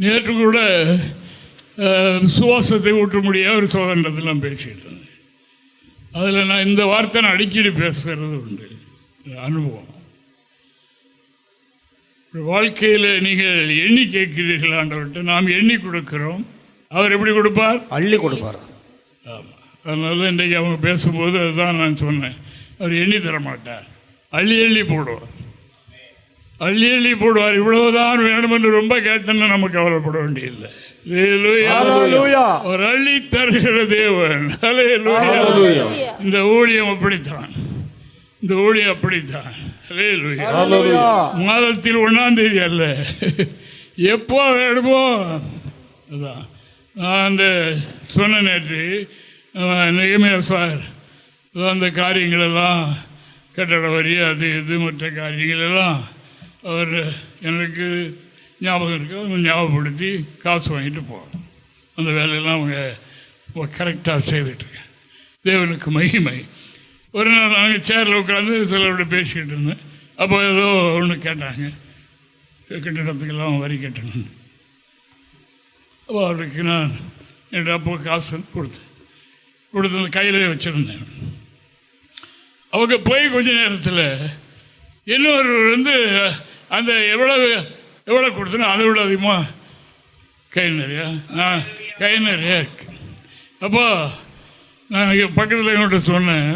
நேற்று கூட சுவாசத்தை ஊற்ற முடியாத ஒரு சோதனத்தெல்லாம் பேசிட்டு இருந்தேன். அதில் நான் இந்த வார்த்தை நான் அடிக்கடி பேசுகிறது உண்டு. அனுபவம். வாழ்க்கையில் நீங்கள் எண்ணி கேட்கிறீர்கள் ஆண்டவர்கிட்ட, நாம் எண்ணி கொடுக்கிறோம். அவர் எப்படி கொடுப்பார்? அள்ளி கொடுப்பார். ஆமாம். அதனால இன்றைக்கு அவங்க பேசும்போது அதுதான் நான் சொன்னேன். அவர் எண்ணி தர மாட்டார், அள்ளி அள்ளி போடுவார். அள்ளி அள்ளி போடுவார். இவ்வளவுதான் வேணும் என்று ரொம்ப கேட்டேன்னு நமக்கு கவலைப்பட வேண்டியதில்லை. ஒரு அள்ளி தருகிற தேவன். இந்த ஊழியம் அப்படித்தான், இந்த ஊழியம் அப்படித்தான். மாதத்தில் 1ஆம் தேதி அல்ல, எப்போ வேணுமோ அதான். நான் அந்த சொன்ன நேற்று நெகேமியா சார் அந்த காரியங்களெல்லாம் கட்டட வரி அது இது மற்ற காரியங்களெல்லாம் அவர் எனக்கு ஞாபகம் இருக்கு. அவங்க ஞாபகப்படுத்தி காசு வாங்கிட்டு போகிறோம். அந்த வேலையெல்லாம் அவங்க கரெக்டாக செய்துட்ருக்கேன். தேவனுக்கு மகிமை. ஒரு நாள் நாங்கள் சேரில் உட்காந்து சிலரோட பேசிக்கிட்டு இருந்தேன். அப்போ ஏதோ ஒன்று கேட்டாங்க, கட்டிடத்துக்கெல்லாம் வரி கட்டணும். அப்போ அவருக்கு நான் என்னோட அப்போ காசு கொடுத்து கையிலே வச்சுருந்தேன். அவங்க போய் கொஞ்ச நேரத்தில் இன்னொரு அந்த எவ்வளோ கொடுத்தனோ அதை விட அதிகமாக கை நிறையா இருக்கு. அப்போ நான் பக்கத்தில் என்கிட்ட சொன்னேன்,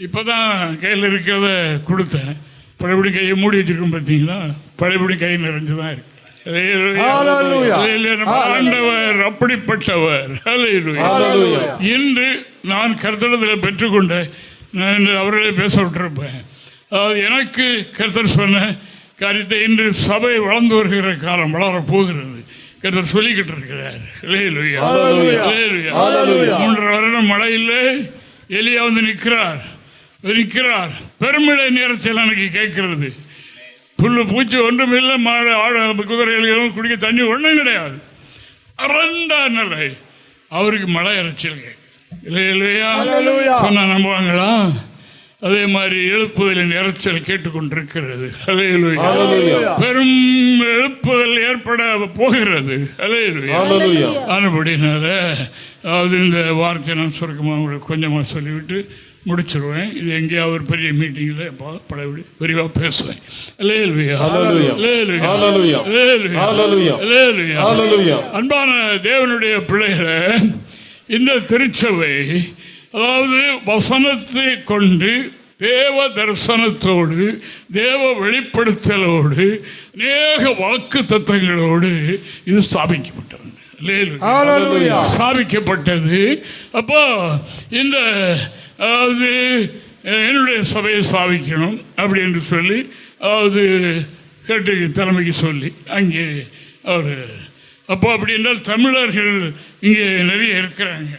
இப்போ தான் கையில் இருக்கிறத கொடுத்தேன், பழையபடி கையை மூடி வச்சுருக்கோம் பார்த்தீங்களா, பழையபடி கை நிறைஞ்சு தான் இருக்கு. ஆண்டவர் அப்படிப்பட்டவர். இன்று நான் கர்த்தரிடத்தில் பெற்றுக்கொண்ட நான் அவர்களே பேச விட்டுருப்பேன். அதாவது எனக்கு கர்த்தர் சொன்ன காரியத்தை இன்று சபை வளர்ந்து வருகிற காலம் வளரப் போகிறது. கர்த்தர் சொல்லிக்கிட்டு இருக்கிறார். 3 வருடம் மழை இல்லை, எலியா வந்து நிற்கிறார். பெருமிழை நேரத்தில் எனக்கு கேட்கிறது. புல்லு பூச்சி ஒன்றும் இல்லை, மாடு ஆடு குதிரைகளும் குடிக்க தண்ணி ஒன்றும் கிடையாது. அறண்டா நிலை. அவருக்கு மழை இறைச்சல் இல்லையா சொன்னா நம்புவாங்களா? அதே மாதிரி எழுப்புதலின் இறைச்சல் கேட்டுக்கொண்டிருக்கிறது. பெரும் எழுப்புதல் ஏற்பட போகிறது. அதுபடினால அதாவது இந்த வார்த்தையை நான் சுருக்கமாக உங்களுக்கு கொஞ்சமாக சொல்லிவிட்டு முடிச்சிருவேன். இது எங்கேயாவது ஒரு பெரிய மீட்டிங்கில் பழையபடி விரிவாக பேசுவேன். அன்பான தேவனுடைய பிள்ளைகளை, இந்த திருச்சபை அதாவது வசனத்தை கொண்டு தேவ தரிசனத்தோடு தேவ வெளிப்படுத்தலோடு அநேக வாக்கு தத்தங்களோடு இது ஸ்தாபிக்கப்பட்டது. அப்போ இந்த அதாவது என்னுடைய சபையை ஸ்தாபிக்கணும் அப்படி என்று சொல்லி அதாவது கேட்டு தலைமைக்கு சொல்லி அங்கே அவர் அப்போ அப்படி என்றால் தமிழர்கள் இங்கே நிறைய இருக்கிறாங்க,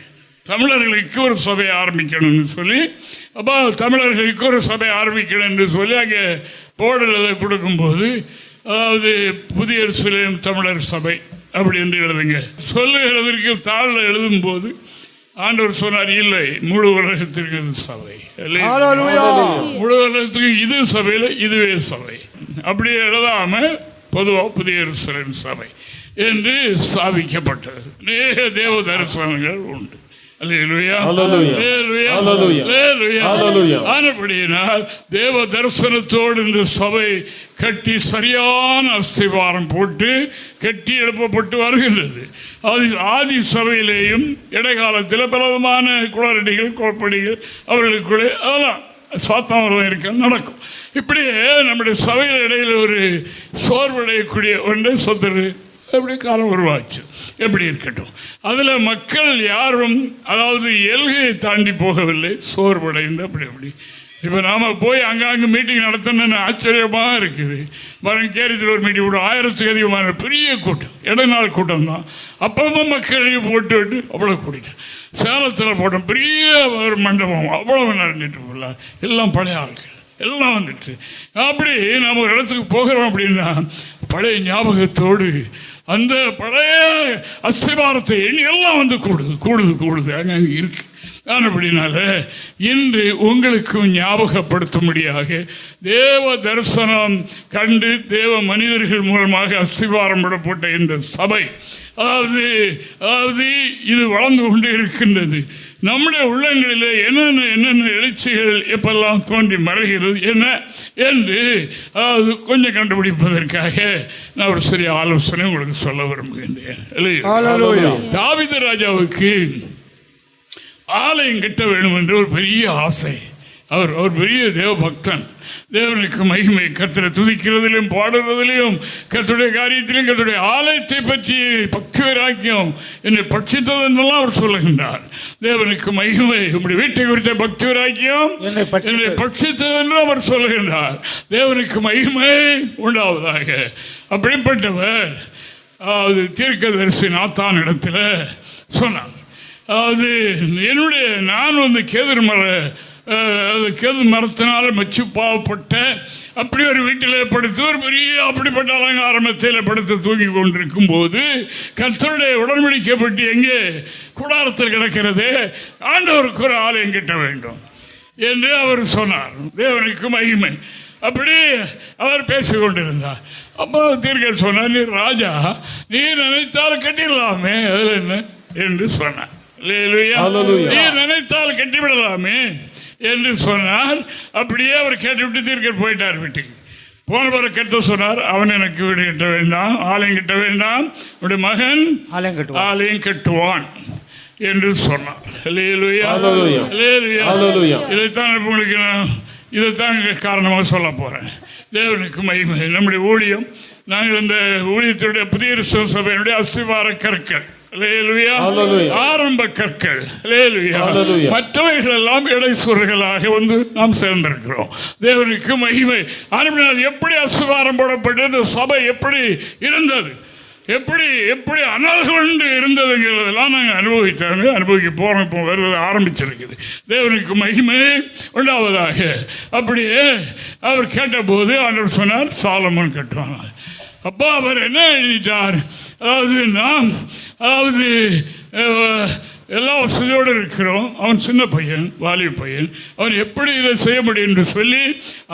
தமிழர்களுக்கு ஒரு சபை ஆரம்பிக்கணும்னு சொல்லி அப்போ தமிழர்களுக்கு ஒரு சபை ஆரம்பிக்கணும் என்று சொல்லி அங்கே போர்டில் கொடுக்கும்போது அதாவது புதிய எருசலேம் தமிழர் சபை அப்படி என்று எழுதுங்க சொல்லுகிறதற்கு தாளில் எழுதும்போது ஆண்டவர் சொன்னார், இல்லை முழு உலகத்திற்கு இது சபை, முழு உலகத்துக்கு இது சபையில் இதுவே சபை அப்படி எழுதாம பொதுவாக புதிய எருசலேம் சபை என்று ஸ்தாபிக்கப்பட்டது. அநேக தேவ தரிசனங்கள் உண்டு. ஆனபடியினால் தேவ தரிசனத்தோடு இந்த சபை கட்டி சரியான அஸ்திவாரம் போட்டு கட்டி எழுப்பப்பட்டு வருகின்றது. ஆதி சபையிலேயும் இடைக்காலத்தில் பலவிதமான குளறடிகள் கோப்படிகள் அவர்களுக்குள்ளே அதெல்லாம் சாத்தாமரம் இருக்க நடக்கும். இப்படியே நம்முடைய சபையில் இடையில் ஒரு சோர்வடையக்கூடிய ஒன்றை சொந்தரு எப்படி காலம் உருவாச்சு. எப்படி இருக்கட்டும், அதில் மக்கள் யாரும் அதாவது எல்கையை தாண்டி போகவில்லை, சோர்வடைந்து அப்படி இப்போ நாம் போய் அங்கங்கே மீட்டிங் நடத்தணும்னு ஆச்சரியமாக இருக்குது. கேரளத்தில் ஒரு மீட்டிங் கூட 1000க்கு அதிகமான பெரிய கூட்டம், இடைநாள் கூட்டம் தான். அப்பவும் மக்களையும் போட்டு விட்டு அவ்வளோ கூட்டிட்டேன். சேலத்தில் போட்டோம், பெரிய ஒரு மண்டபம் அவ்வளவு நடந்துட்டு போகல, எல்லாம் பழைய ஆட்கள் எல்லாம் வந்துட்டு. அப்படி நம்ம ஒரு இடத்துக்கு போகிறோம் அப்படின்னா பழைய ஞாபகத்தோடு அந்த பழைய அஸ்திவாரத்தை எண்ணி எல்லாம் வந்து கூடுது அங்கே இருக்கு. அப்படினால இன்று உங்களுக்கும் ஞாபகப்படுத்தும்படியாக தேவ தரிசனம் கண்டு தேவ மனிதர்கள் மூலமாக அஸ்திவாரம் விடப்பட்ட இந்த சபை, அதாவது இது வளர்ந்து கொண்டு இருக்கின்றது. நம்முடைய உள்ளங்களில் என்னென்ன எழுச்சிகள் எப்பெல்லாம் தோன்றி மறைகிறது என்ன என்று கொஞ்சம் கண்டுபிடிப்பதற்காக நான் ஒரு சிறிய ஆலோசனை உங்களுக்கு சொல்ல விரும்புகின்றேன். தாவீது ராஜாவுக்கு ஆலயம் கட்ட வேண்டும் என்று ஒரு பெரிய ஆசை. அவர் பெரிய தேவ பக்தன். தேவனுக்கு மகிமை, கர்த்தரை துதிக்கிறதிலும் பாடுறதிலும் கர்த்தருடைய காரியத்திலும் கர்த்தருடைய ஆலயத்தை பற்றி பக்தி வைராக்கியம் என்னை பட்சித்ததெல்லாம் அவர் சொல்லுகின்றார். தேவனுக்கு மகிமை, உங்களுடைய வீட்டை குறித்த பக்தி வைராக்கியம் என்னை பட்சித்ததென்று அவர் சொல்லுகின்றார். தேவனுக்கு மகிமை உண்டாவதாக. அப்படிப்பட்டவர் தீர்க்கதரிசி நாத்தான் இடத்துல சொன்னார், நான் கேது மரத்தினால மச்சு பாவப்பட்ட அப்படி ஒரு வீட்டில் படுத்து ஒரு பெரிய அப்படிப்பட்ட அலங்காரத்தில் படுத்து தூங்கி கொண்டிருக்கும் போது கர்த்தருடைய உடன்படிக்கை பற்றி எங்கே கூடாரத்தில் கிடக்கிறது, ஆண்டவருக்கு ஒரு ஆலயம் கட்ட வேண்டும் என்று அவர் சொன்னார். தேவனுக்கு மகிமை. அப்படி அவர் பேசிக்கொண்டிருந்தார். அப்போ தீர்க்க சொன்னார், நீ ராஜா, நீ நினைத்தால் கட்டிடலாமே, அதில் என்ன என்று சொன்னார். நீ நினைத்தால் கட்டிவிடலாமே என்று சொன்னார். அப்படியே அவர் கேட்டுவிட்டு தீர்க்க போயிட்டார் வீட்டுக்கு. போன பிறகு கட்ட சொன்னார், அவன் எனக்கு வீடு கட்ட வேண்டாம், ஆலயம் கட்ட வேண்டாம், உடைய மகன் ஆலயம் கட்டுவான் என்று சொன்னார். இதைத்தான் காரணமாக சொல்ல போறேன். தேவனுக்கு மகிமை. நம்முடைய ஊழியம், நாங்கள் இந்த ஊழியத்துடைய புதிய சபையினுடைய அஸ்திவார கற்கள், ஆரம்ப கற்கள், மற்றவைகள் எல்லாம் இடைச்சொல்களாக வந்து நாம் சேர்ந்திருக்கிறோம். தேவனுக்கு மகிமை. எப்படி அஸ்திவாரம் போடப்பட்டது, சபை எப்படி இருந்தது, எப்படி அனல் கொண்டு இருந்ததுங்கிறதெல்லாம் நாங்கள் அனுபவிக்க போறோம். இப்போ வருவது ஆரம்பிச்சிருக்குது. தேவனுக்கு மகிமை உண்டாவதாக. அப்படியே அவர் கேட்டபோது ஆண்டவர் சொன்னார், சாலமோன் கட்டுவாங்க. அப்போ அவர் என்ன எழுதிட்டார், நாம் எல்லா வசதியோடு இருக்கிறோம், அவன் சின்ன பையன், வாலிப பையன், அவன் எப்படி இதை செய்ய முடியும் என்று சொல்லி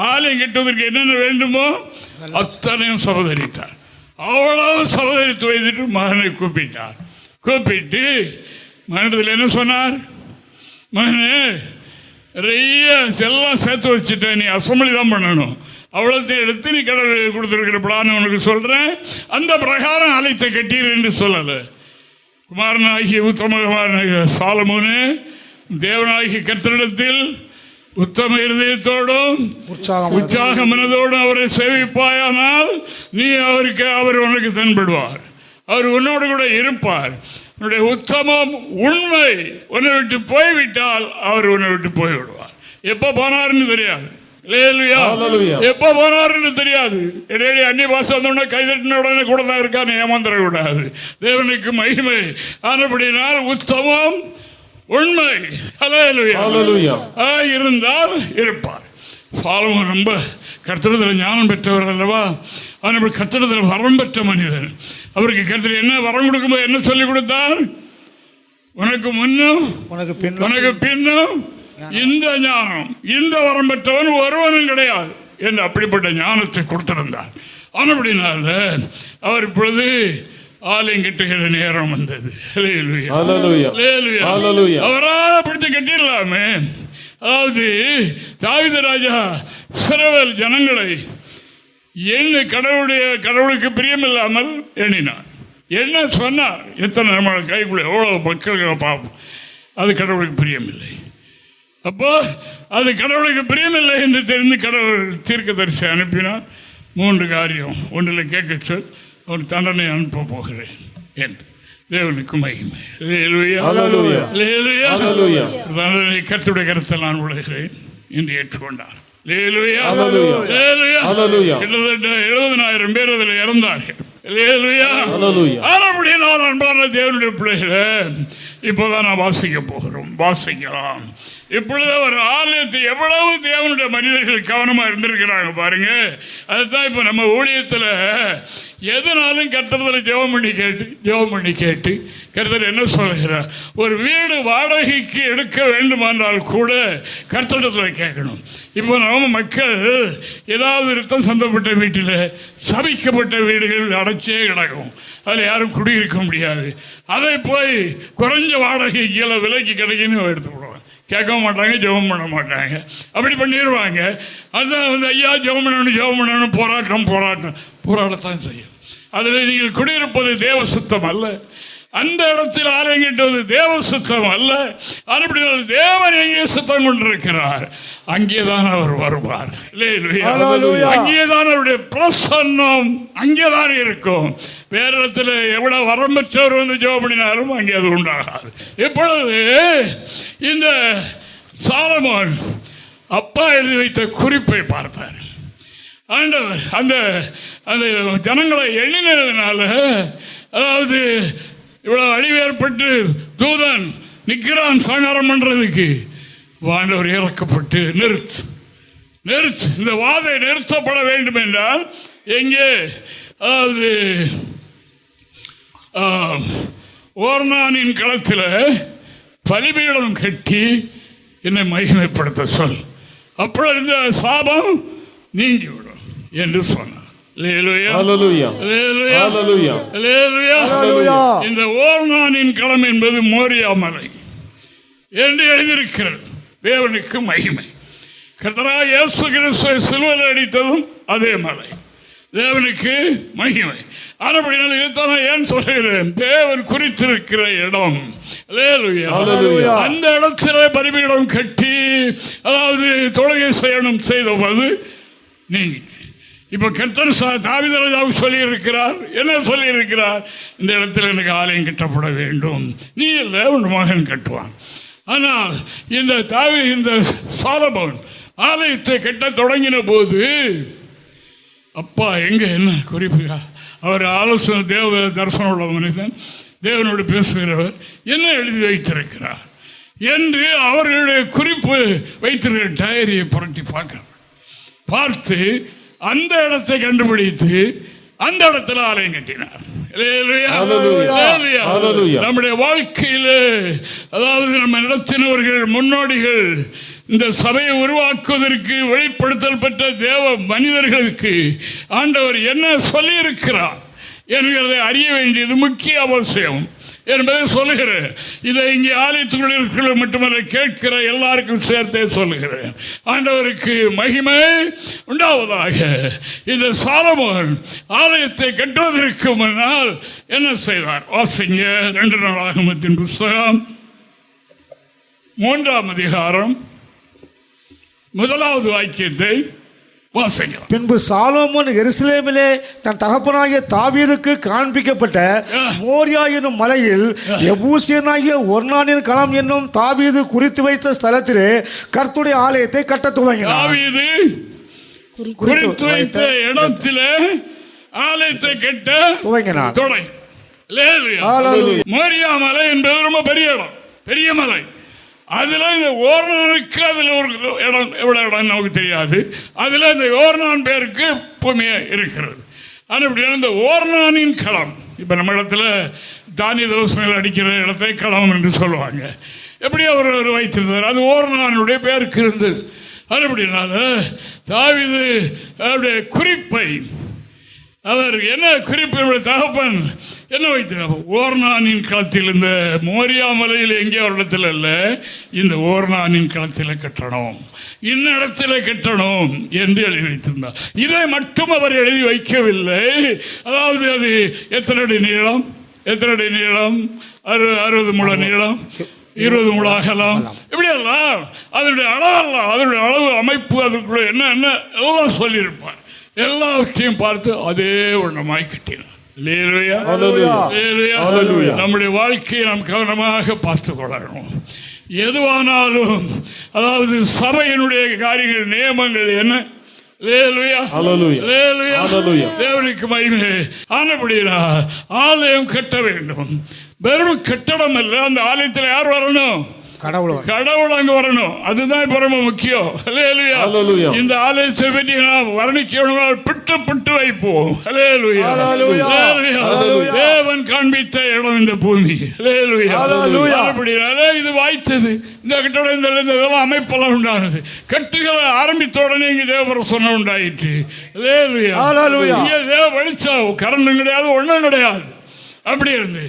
ஆலயம் கட்டுவதற்கு என்னென்ன வேண்டுமோ அத்தனையும் சபதரித்தார். அவ்வளவு சபதரித்து வைத்துட்டு மகனை கூப்பிட்டு மகனத்தில் என்ன சொன்னார், மகனே, நிறைய எல்லாம் சேர்த்து வச்சுட்டேன், நீ அசம்பிளி தான் பண்ணணும், அவ்வளோத்தையும் எடுத்து நீ கடவுள் கொடுத்துருக்கிற பிளான் உனக்கு சொல்கிறேன், அந்த பிரகாரம் ஆலயத்தை கட்டீர் என்று சொல்லலை. குமாரனாகிய உத்தம சாலமோனே, தேவனாகிய கர்த்தரிடத்தில் உத்தம இருதயத்தோடும் உற்சாக மனதோடும் அவரை சேவிப்பாயானால் நீ அவர் உனக்கு தென்படுவார், அவர் உன்னோடு கூட இருப்பார். உன்னுடைய உத்தமம் உண்மை உன்னை விட்டு போய்விட்டால் அவர் உன்னை விட்டு போய்விடுவார். எப்போ போனார்னு தெரியாது, எப்ப போனாருன்னு தெரியாது. இடையில அந்நிய பாசம் வந்தோடனே கைதட்டின உடனே கூட தான் இருக்கான்னு ஏமாந்துட கூடாது. தேவனுக்கு மகிமை. ஆனபடினால் உத்தமம் உண்மை இருந்தால் இருப்பார். சாலமோன் ரொம்ப கர்த்தரிடத்தில் ஞானம் பெற்றவர் அல்லவா, அவன் கர்த்தரிடத்தில் வரம் பெற்ற மனிதன். அவருக்கு கர்த்தர் என்ன வரம் கொடுக்கும்போது என்ன சொல்லி கொடுத்தார், உனக்கு முன்னும் உனக்கு பின்னும் இந்த ஞானம், இந்த வரம் பெற்றவன் ஒருவனும் கிடையாது என்று அப்படிப்பட்ட ஞானத்தை கொடுத்திருந்தார். ஆனபடினால அவர் இப்பொழுது ஆலயம் கட்டுகிற நேரம் வந்தது. அவரா பிடித்து கட்டிடலாமே. அதாவது தாவீது ராஜா இஸ்ரவேல் ஜனங்களை கடவுளுக்கு பிரியமில்லாமல் எண்ணினார். என்ன சொன்னார், எத்தனை நம்ம கைக்குள்ள எவ்வளவு மக்கள்களை பார்ப்போம், அது கடவுளுக்கு பிரியமில்லை. அப்போ அது கடவுளுக்கு பிரியமில்லை என்று தெரிந்து கடவுள் தீர்க்கதரிசி அனுப்பினார். 3 காரியம். ஒன்றில் கேட்க சொல், ஒரு தண்டனை அனுப்ப போகிறேன் என்று. தேவனுக்கு மகிமை. தண்டனை கர்த்தருடைய கருத்தை நான் விடுகிறேன் என்று ஏற்றுக்கொண்டார். கிட்டத்தட்ட 70,000 பேர் அதில் இறந்தார்கள். அன்பான தேவனுடைய பிள்ளைகளை இப்போதான் நான் வாசிக்கலாம். இப்பொழுது ஒரு ஆலயத்தை எவ்வளவு தேவனுடைய மனிதர்கள் கவனமா இருந்திருக்கிறாங்க பாருங்க. அதுதான் இப்ப நம்ம ஊழியத்தில் எதுனாலும் கர்த்தரிடத்தில் ஜெபம் பண்ணி கேட்டு கர்த்தர் என்ன சொல்கிறார், ஒரு வீடு வாடகைக்கு எடுக்க வேண்டுமானால் கூட கர்த்தரிடத்தில் கேட்கணும். இப்போ நம்ம மக்கள் ஏதாவது ரத்தம் சந்தப்பட்ட வீட்டில் சபிக்கப்பட்ட வீடுகள் அடைச்சே கிடக்கும், அதில் யாரும் குடியிருக்க முடியாது. அதை போய் குறைஞ்ச வாடகை கீழே விலைக்கு கிடைக்குன்னு எடுத்துக்கிடுவாங்க. கேட்க மாட்டாங்க, ஜெபம் பண்ண மாட்டாங்க, அப்படி பண்ணிடுவாங்க. அதுதான் ஐயா ஜெபம் பண்ணணும் போராட்டத்தான் செய்யும். அதில் நீங்கள் குடியிருப்பது தேவ சுத்தம் அல்ல, அந்த இடத்தில் ஆலயம் கட்டுவது தேவ சுத்தம் அல்ல. அப்படி தேவன் எங்கே சுத்தம் கொண்டிருக்கிறார் அங்கேதான் அவர் வருவார். அங்கேதான் அவருடைய பிரசன்னம் அங்கேதான் இருக்கும். வேற இடத்துல எவ்வளவு வரம் பெற்றவர் வந்து ஜெபம் பண்ணினாலும் அங்கே அது உண்டாகாது. இப்பொழுது இந்த சாலமோன் அப்பா எழுதி வைத்த குறிப்பை பார்த்தார். ஆண்டவர் அந்த அந்த ஜனங்களை எண்ணினதுனால, அதாவது இவ்வளவு அழிவு ஏற்பட்டு தூதன் நிற்கிறான் சங்காரம் பண்றதுக்கு, ஆண்டவர் இறக்கப்பட்டு நிறுத்து இந்த வாதை நிறுத்தப்பட வேண்டும் என்றால் எங்கே, அதாவது ஓர்னானின் களத்தில் பலிபீடம் கட்டி என்னை மகிமைப்படுத்த சொல், அப்பொழுது இந்த சாபம் நீங்கிவிடும் என்று சொன்னார். இந்த ஓர்னானின் களம் என்பது மோரியா மலை என்று எழுதியிருக்கிறது. தேவனுக்கு மகிமை. கர்த்தராகிய இயேசு கிறிஸ்துவை சிலுவையில் அடித்ததும் அதே மலை, தேவனுக்கு மகிமை. ஆனபடியால் இதைத்தான் ஏன் சொல்கிறேன், தேவன் குறித்திருக்கிற இடம், அந்த இடத்துல பலிபீடம் கட்டி, அதாவது தொழுகை செய்தபோது நீங்க இப்ப கர்த்தர் தாவீது ராஜாவுக்கு சொல்லி இருக்கிறார். என்ன சொல்லி இருக்கிறார், இந்த இடத்துல எனக்கு ஆலயம் கட்டப்பட வேண்டும், நீ இல்லை உன் மகன் கட்டுவான். ஆனால் இந்த சாலமோன் ஆலயத்தை கட்ட தொடங்கின போது அப்பா எங்க என்ன குறிப்பு, அவர் ஆலோசனை தேவ தரிசனம் உள்ள மனிதன், தேவனோடு பேசுகிறவர், என்ன எழுதி வைத்திருக்கிறார் என்று அவர்களுடைய குறிப்பு வைத்திருக்கிற டைரியை புரட்டி பார்த்து அந்த இடத்தை கண்டுபிடித்து அந்த இடத்துல ஆலயம் கட்டினார். நம்முடைய வாழ்க்கையில், அதாவது நம்ம நடத்தினவர்கள் முன்னோடிகள் இந்த சபையை உருவாக்குவதற்கு வெளிப்படுத்தல் பெற்ற தேவ மனிதர்களுக்கு ஆண்டவர் என்ன சொல்லி இருக்கிறார் என்கிறதை அறிய வேண்டியது முக்கிய அவசியம் என்பதை சொல்லுகிறேன். இதை இங்கே ஆலயத்துக்குள் இருக்கிற மட்டுமல்ல, கேட்கிற எல்லாருக்கும் சேர்த்தே சொல்லுகிறேன். ஆண்டவருக்கு மகிமை உண்டாவதாக. இந்த சாலமோன் ஆலயத்தை கட்டுவதற்கு முன்னால் என்ன செய்தார் வாசிங்க. 2 நாளாகமத்தின் புஸ்தகம் 3ஆம் அதிகாரம் 1வது வாக்கியத்தை வாசிக்கலாம். பின்பு சாலோமோன் எருசலேமிலே தன் தகப்பனாகிய தாவீதுக்கு காண்பிக்கப்பட்ட மோரியா என்னும் மலையில் எபூசியனாகிய ஒர்னானின் களம் என்னும் தாவீது குறித்து வைத்த ஸ்தலத்திலே கர்த்தருடைய ஆலயத்தை கட்ட துவங்கினார். தாவீது குறித்து வைத்த இடத்திலே ஆலயத்தை கட்ட துவங்கினார். மோரியா மலை என்பது ரொம்ப பெரிய இடம், பெரிய மலை. அதில் இந்த ஓர்னானுக்கு அதில் ஒரு இடம், எவ்வளோ இடம் நமக்கு தெரியாது. அதில் இந்த ஓர்னான் பேருக்கு பூமியாக இருக்கிறது. ஆனால் இப்படி இந்த ஓர்னானின் களம், இப்போ நம்ம இடத்துல தானிய தோசைகள் அடிக்கிற இடத்தை களம் என்று சொல்லுவாங்க. எப்படி அவர் வைத்திருந்தார், அது ஓர்னானுடைய பேருக்கு இருந்தது. அது அப்படினால தாவீது அவருடைய குறிப்பை, அவர் என்ன குறிப்பு, தகப்பன் என்ன வைத்தார், ஓர்னானின் களத்தில், இந்த மோரியா மலையில் எங்கே ஒரு இடத்துல அல்ல, இந்த ஓர்னானின் களத்தில் கட்டணும், இன்னிடத்தில் கட்டணும் என்று எழுதி வைத்திருந்தார். இதை மட்டும் அவர் எழுதி வைக்கவில்லை. அதாவது அது எத்தனை அடி நீளம், 60 முழ நீளம், 20 முழ அகலம், இப்படியெல்லாம் அதனுடைய அளவெல்லாம், அதனுடைய அளவு அமைப்பு, அதுக்குள்ள என்ன எல்லாம் சொல்லியிருப்பார். எல்லாவற்றையும் பார்த்து அதே ஒன்றமாய் கட்டினார். நம்முடைய வாழ்க்கையை நாம் கவனமாக பார்த்து கொள்ளணும். எதுவானாலும், அதாவது சபையினுடைய காரியங்கள், நியமங்கள் என்ன, தேவனுக்கு மகிமை. ஆனபடியா ஆலயம் கட்ட வேண்டும். வெறும் கட்டடம் அல்ல, அந்த ஆலயத்தில் யார் வரணும், கடவுள் அங்க வரணும். அதுதான் இப்ப ரொம்ப முக்கியம். ஹல்லேலூயா. இந்த ஆலயத்தை பற்றி நாம் வர்ணிக்கணும், பிட்டு வைப்போம். ஹல்லேலூயா. தேவன் காண்பித்த இடம் இந்த பூமி. அப்படினாலே இது வாய்த்தது. இந்த கட்டடம் இதெல்லாம் அமைப்பெல்லாம் உண்டானது. கட்டுகளை ஆரம்பித்த உடனே இங்க தேவபிரசன்னம் உண்டாயிற்று. இங்க தேவ வெளிச்சம், கரண்டும் கிடையாது, ஒன்றும் கிடையாது. அப்படி இருந்து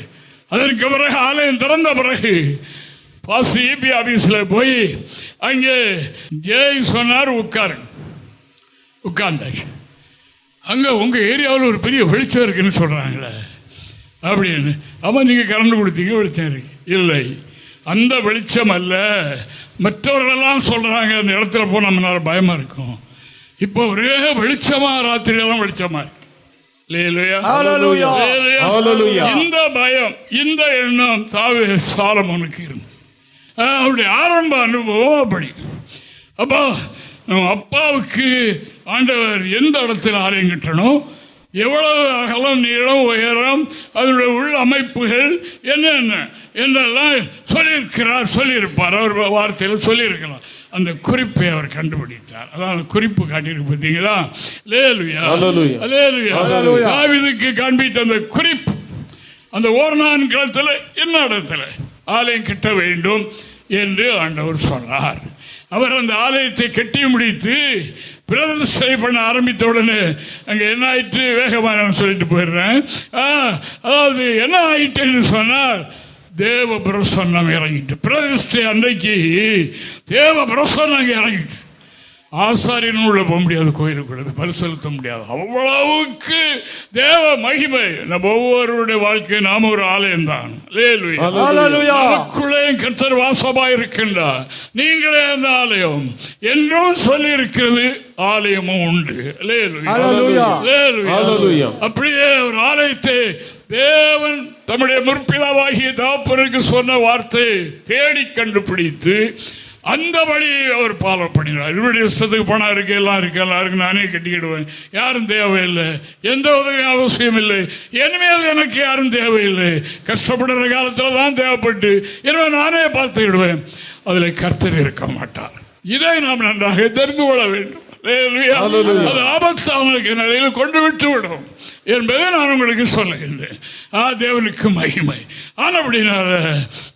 அதற்கு பிறகு ஆலயம் திறந்த பிறகு EB ஆபீஸ்ல போய் அங்கே ஜெய் சொன்னார், உட்கார்ந்தாச்சு. அங்க உங்க ஏரியாவில் ஒரு பெரிய வெளிச்சம் இருக்குன்னு சொல்றாங்களே அப்படின்னு. அப்ப நீங்க கரண்ட் கொடுத்தீங்க, வெளிச்சம் இருக்கு. இல்லை, அந்த வெளிச்சம் அல்ல, மற்றவர்களெல்லாம் சொல்றாங்க அந்த இடத்துல போய் நம்மளால பயமா இருக்கும். இப்போ ஒரே வெளிச்சமா, ராத்திரியெல்லாம் வெளிச்சமா இருக்கு. இந்த பயம், இந்த எண்ணம் சாலமோனுக்கு இருந்தது. அவருடைய ஆரம்ப அனுபவம் அப்படி. அப்போ அப்பாவுக்கு ஆண்டவர் எந்த இடத்துல ஆலயம் கட்டணும், எவ்வளவு அகலம், நீளம், உயரம், அதனுடைய உள் அமைப்புகள் என்னென்ன என்றெல்லாம் சொல்லியிருப்பார். அவர் வார்த்தையில் சொல்லியிருக்கலாம். அந்த குறிப்பை அவர் கண்டுபிடித்தார். அதான் அந்த குறிப்பு காட்டியிருக்கு பார்த்தீங்களா? தாவீதுக்கு காண்பித்த அந்த குறிப்பு, அந்த ஓர்னான் களத்தில் என்ன இடத்துல ஆலயம் கட்ட வேண்டும் என்று ஆண்டவர் சொன்னார். அவர் அந்த ஆலயத்தை கட்டி முடித்து பிரதிஷ்டை பண்ண ஆரம்பித்த உடனே அங்கே என்ன ஆயிற்று, வேகமாக நான் சொல்லிட்டு போயிடுறேன். அதாவது என்ன ஆயிட்டுன்னு சொன்னால், தேவ பிரசன்னம் இறங்கிட்டு, பிரதிஷ்டை அன்றைக்கு தேவ பிரசன்னம் அங்கே இறங்கிட்டு. ஆசாரியனும் உள்ள போக முடியாது, கோயிலுக்குள்ள பரிசெலுத்த முடியாது, அவ்வளவுக்கு தேவ மகிமை. நம்ம ஒவ்வொருவருடைய வாழ்க்கை நாம் ஒரு ஆலயம் தான். நமக்குள்ளே கர்த்தர் வாசமாய் இருக்கின்றார். நீங்களே அந்த ஆலயம் என்றும் சொல்லி இருக்கிறது, ஆலயமும் உண்டு. அப்படியே ஒரு ஆலயத்தை தேவன் தம்முடைய முற்பிதாவாகிய தகப்பனுக்கு சொன்ன வார்த்தை தேடி கண்டுபிடித்து அந்த வழி அவர் ஃபாலோ பண்ணினார். இவருடைய இஷ்டத்துக்கு பணம் இருக்கு, எல்லாம் இருக்கு, நானே கட்டிக்கிடுவேன், யாரும் தேவையில்லை, எந்த உதவியும் அவசியம் இல்லை, இனிமேல் எனக்கு யாரும் தேவையில்லை, கஷ்டப்படுற காலத்தில் தான் தேவைப்பட்டு எனவே நானே பார்த்துக்கிடுவேன், அதில் கர்த்தர் இருக்க மாட்டார். இதை நாம் நன்றாக தெரிந்து கொள்ள வேண்டும். அது ஆபத்தான நிலையில் கொண்டு விட்டு விடும் என்பதை நான் உங்களுக்கு சொல்லுகின்றேன். தேவனுக்கு மகிமை. ஆனபடினால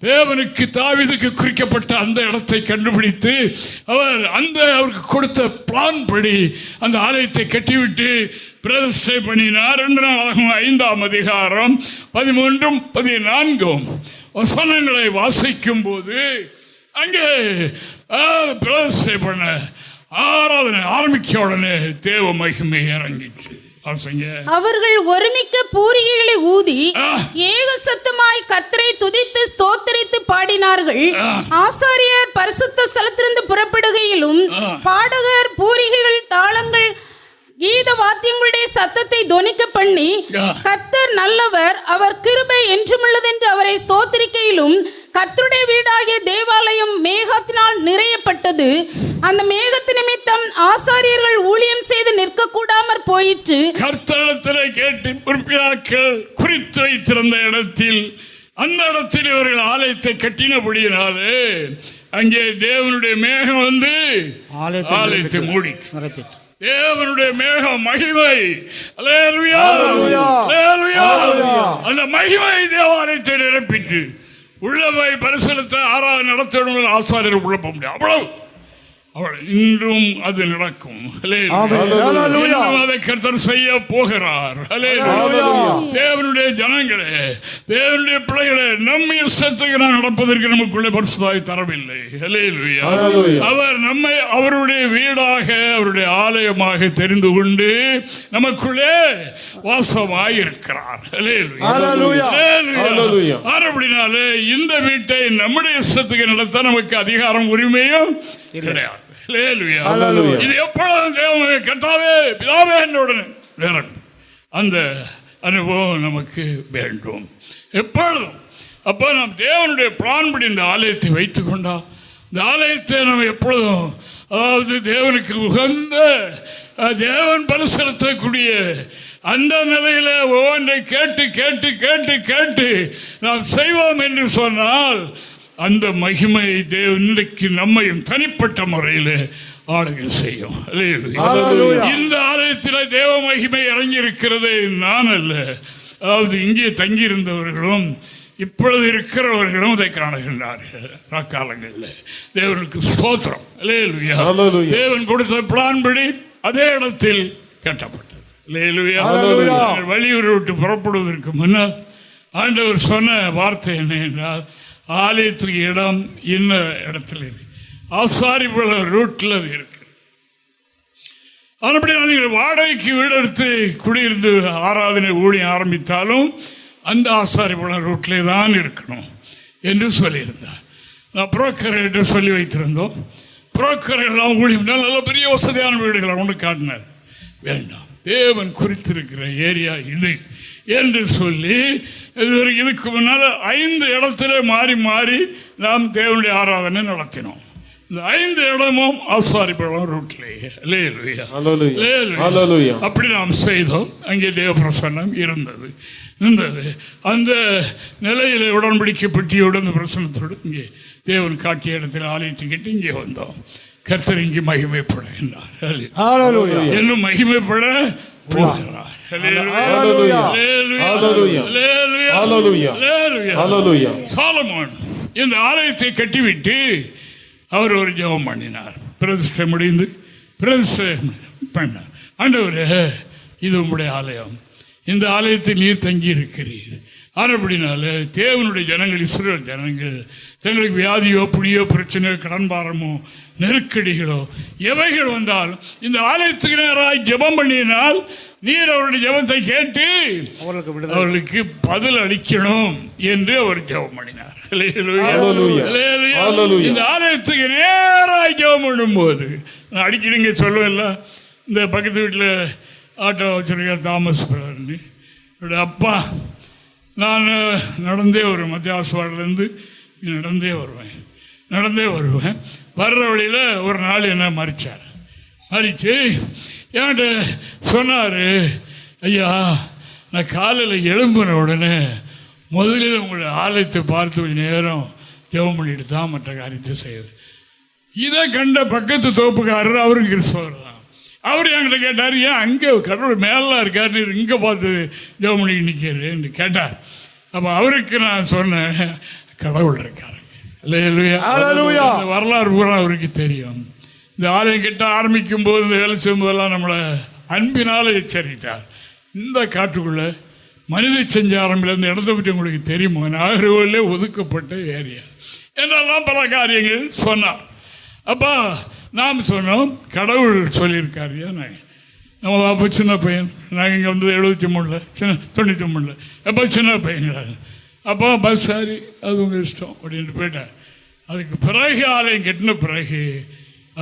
தேவனுக்கு தாவீதுக்கு குறிக்கப்பட்ட அந்த இடத்தை கண்டுபிடித்து அவருக்கு கொடுத்த பிளான் படி அந்த ஆலயத்தை கட்டிவிட்டு பிரதிஷ்டை பண்ணினார். 5ஆம் அதிகாரம் 13, 14 வசனங்களை வாசிக்கும் போது அங்கே பிரதிஷ்டை பண்ண ஆராதனை ஆரம்பிக்க உடனே தேவ மகிமை இறங்கிட்டு அவர்கள் ஒருமிக்க பூரிகைகளை ஊதி ஏக சத்தமாய் கர்த்தரை துதித்து ஸ்தோத்திரித்து பாடினார்கள். ஆசாரியர் பரிசுத்த ஸ்தலத்திலிருந்து புறப்படுகையிலும் பாடகர் பூரிகைகள், தாளங்கள், கீத வாத்தியங்களுடைய சத்தத்தை தொனிக்க பண்ணி கர்த்தர் நல்லவர், அவர் கிருபை என்றுமுள்ளது என்று அவரை ஸ்தோத்திரிக்கையிலும் கர்த்தருடைய வீடாகிய தேவாலயம் மேகத்தினால் நிறையப்பட்டது. அந்த மேகத்து நிமித்தம் ஆசாரியர்கள் ஊழியம் செய்து நிற்க கூடாமற் போயிற்று. கர்த்தரிடத்திலே கேட்டு பிற்பிதாக்கள் குறித்து வைத்திருந்த இடத்தில், அந்த இடத்தில் இவர்கள் ஆலயத்தை கட்டினபடியினாலே அங்கே தேவனுடைய மேகம் வந்து ஆலயத்தை மூடி, தேவனுடைய மேகம் மகிமை, அந்த மகிமை தேவாலயத்தை நிரப்பிட்டு உள்ளவை பரிசீலித்த ஆராதனை நடத்த ஆசாரியர் உள்ள போக முடியும். அவ்வளவு இன்றும் அது நடக்கும். அதை கர்த்தர் செய்ய போகிறார். தேவனுடைய ஜனங்களே, தேவனுடைய பிள்ளைகளே, நம்ம இஷ்டத்துக்கு நான் நடப்பதற்கு நமக்குள்ளே பரிசுத்தாய் தரவில்லை. அவர் நம்மை அவருடைய வீடாக, அவருடைய ஆலயமாக தெரிந்து கொண்டு நமக்குள்ளே வாசமாய் இருக்கிறார். அப்படினாலே இந்த வீட்டை நம்முடைய இஷ்டத்துக்கு நடத்த நமக்கு அதிகாரம், உரிமையும் கிடையாது. இது எப்பொழுதும் கர்த்தாவே பிதாவே என்னுடன் அந்த அனுபவம் நமக்கு வேண்டும் எப்பொழுதும். அப்போ நாம் தேவனுடைய பிளான் படி இந்த ஆலயத்தை வைத்துக் கொண்டா, இந்த ஆலயத்தை நம்ம எப்பொழுதும், அதாவது தேவனுக்கு உகந்த, தேவன் பரிசீலிக்கக்கூடிய அந்த நிலையில ஒவ்வொன்றை கேட்டு கேட்டு கேட்டு கேட்டு நாம் செய்வோம் என்று சொன்னால் அந்த மகிமை தேவன் இன்றைக்கு நம்மையும் தனிப்பட்ட முறையில் ஆளுகை செய்யும். இந்த ஆலயத்தில் தேவ மகிமை இறங்கி இருக்கிறது நான் அல்ல, அதாவது இங்கே தங்கியிருந்தவர்களும் இப்பொழுது இருக்கிறவர்களும் அதை காணுகின்றார்கள். அக்காலங்களில் தேவனுக்கு ஸ்தோத்திரம். தேவன் கொடுத்த பிளான் படி அதே இடத்தில் கட்டப்பட்டது. வெளியூரை விட்டு புறப்படுவதற்கு முன்னால் ஆண்டவர் சொன்ன வார்த்தை என்ன என்றால், ஆலயத்துக்கு இடம் இன்ன இடத்துல இருக்கு, ஆசாரிபுர ரூட்டில் அது இருக்கு. அதுபடி நீங்கள் வாடகைக்கு வீடு எடுத்து குடியிருந்து ஆராதனை ஊழியம் ஆரம்பித்தாலும் அந்த ஆசாரிபுர ரூட்டிலே தான் இருக்கணும் என்று சொல்லியிருந்தார். நான் புரோக்கர்கிட்ட சொல்லி வைத்திருந்தோம். புரோக்கர்கள்லாம் ஊழியம் நல்ல பெரிய வசதியான வீடுகளை ஒன்று காட்டினார். வேண்டாம், தேவன் குறித்திருக்கிற ஏரியா இது என்று சொல்லி இதுக்கு முன்னால் 5 இடத்துல மாறி மாறி நாம் தேவனுடைய ஆராதனை நடத்தினோம். இந்த 5 இடமும் ஆசாரிபுரம் ரூட்லேயே. அப்படி நாம் செய்தோம். அங்கே தேவ பிரசன்னம் இருந்தது. அந்த நிலையில் உடன்படிக்கை பெட்டியோடு அந்த பிரசனத்தோடு இங்கே தேவன் காட்டிய இடத்தில் ஆலயத்தை கட்டி இங்கே வந்தோம். கர்த்தர் இங்கே மகிமைப்படுகின்றார். இன்னும் மகிமைப்பட போகிறார். சாலமோன் இந்த ஆலயத்தை கட்டிவிட்டு அவர் ஒரு ஜெபம் பண்ணினார். பிரதிஷ்டை முடிந்து பிரதிஷ்டை பண்ணார். ஆண்டவரே, இது உங்களுடைய ஆலயம், இந்த ஆலயத்தில் நீர் தங்கி இருக்கிறீர். அப்படினால தேவனுடைய ஜனங்கள், இஸ்ரவேல் ஜனங்கள் தங்களுக்கு வியாதியோ புனியோ பிரச்சனையோ கடன் பாரமோ நெருக்கடிகளோ எவைகள் வந்தால் இந்த ஆலயத்துக்கு நேராக ஜெபம் பண்ணினால் நீர் அவருடைய ஜெபத்தை கேட்டு அவர்களுக்கு பதில் அளிக்கணும் என்று அவர் ஜெபம் பண்ணினார். இந்த ஆலயத்துக்கு நேராக ஜெபம் பண்ணும்போது அடிக்கடி இங்கே சொல்லுவேன்ல, இந்த பக்கத்து வீட்டில் ஆட்டோ வச்சிருக்க தாமஸ் என்னுடைய அப்பா, நான் நடந்தே வருவேன், மத்தியாசுவாடிலேருந்து நடந்தே வருவேன். வர்ற வழியில் ஒரு நாள் என்ன மறிச்சார். மறித்து என்கிட்ட சொன்னார், ஐயா, நான் காலையில் எழும்பின உடனே முதலில் உங்களுடைய ஆலயத்தை பார்த்து கொஞ்சம் நேரம் ஜெபம் பண்ணிட்டு தான் மற்ற காரியத்தை செய்வேன். இதை கண்ட பக்கத்து தோப்புக்காரர், அவருக்கு கிறிஸ்தவர் தான், அவர் என்கிட்ட கேட்டார், ஏன் அங்கே கடவுள் மேலாம் இருக்கார், நீர் இங்கே பார்த்து ஜெபம் பண்ணி நிற்கிறேன்னு கேட்டார். அப்போ அவருக்கு நான் சொன்னேன், கடவுள் இருக்காரு. வரலாறு பூரா அவருக்கு தெரியும். இந்த ஆலயம் கிட்ட ஆரம்பிக்கும் போது, இந்த வேலை செய்யும்போதெல்லாம் நம்மளை அன்பினால் எச்சரித்தார். இந்த காட்டுக்குள்ளே மனித செஞ்சாரம்பில் இந்த இடத்த பற்றி உங்களுக்கு தெரியுமா, நாகர்கோவிலே ஒதுக்கப்பட்ட ஏரியா என்றெல்லாம் பல காரியங்கள் சொன்னார். அப்போ நாம் சொன்னோம், கடவுள் சொல்லியிருக்காருயா. நம்ம அப்போ சின்ன பையன், நாங்கள் இங்கே வந்தது 73 93 அப்போ சின்ன பையன்களா. அப்போ பஸ் சாரி அது உங்கள் இஷ்டம் அப்படின்ட்டு போயிட்டார். அதுக்கு பிறகு ஆலயம் கட்டின பிறகு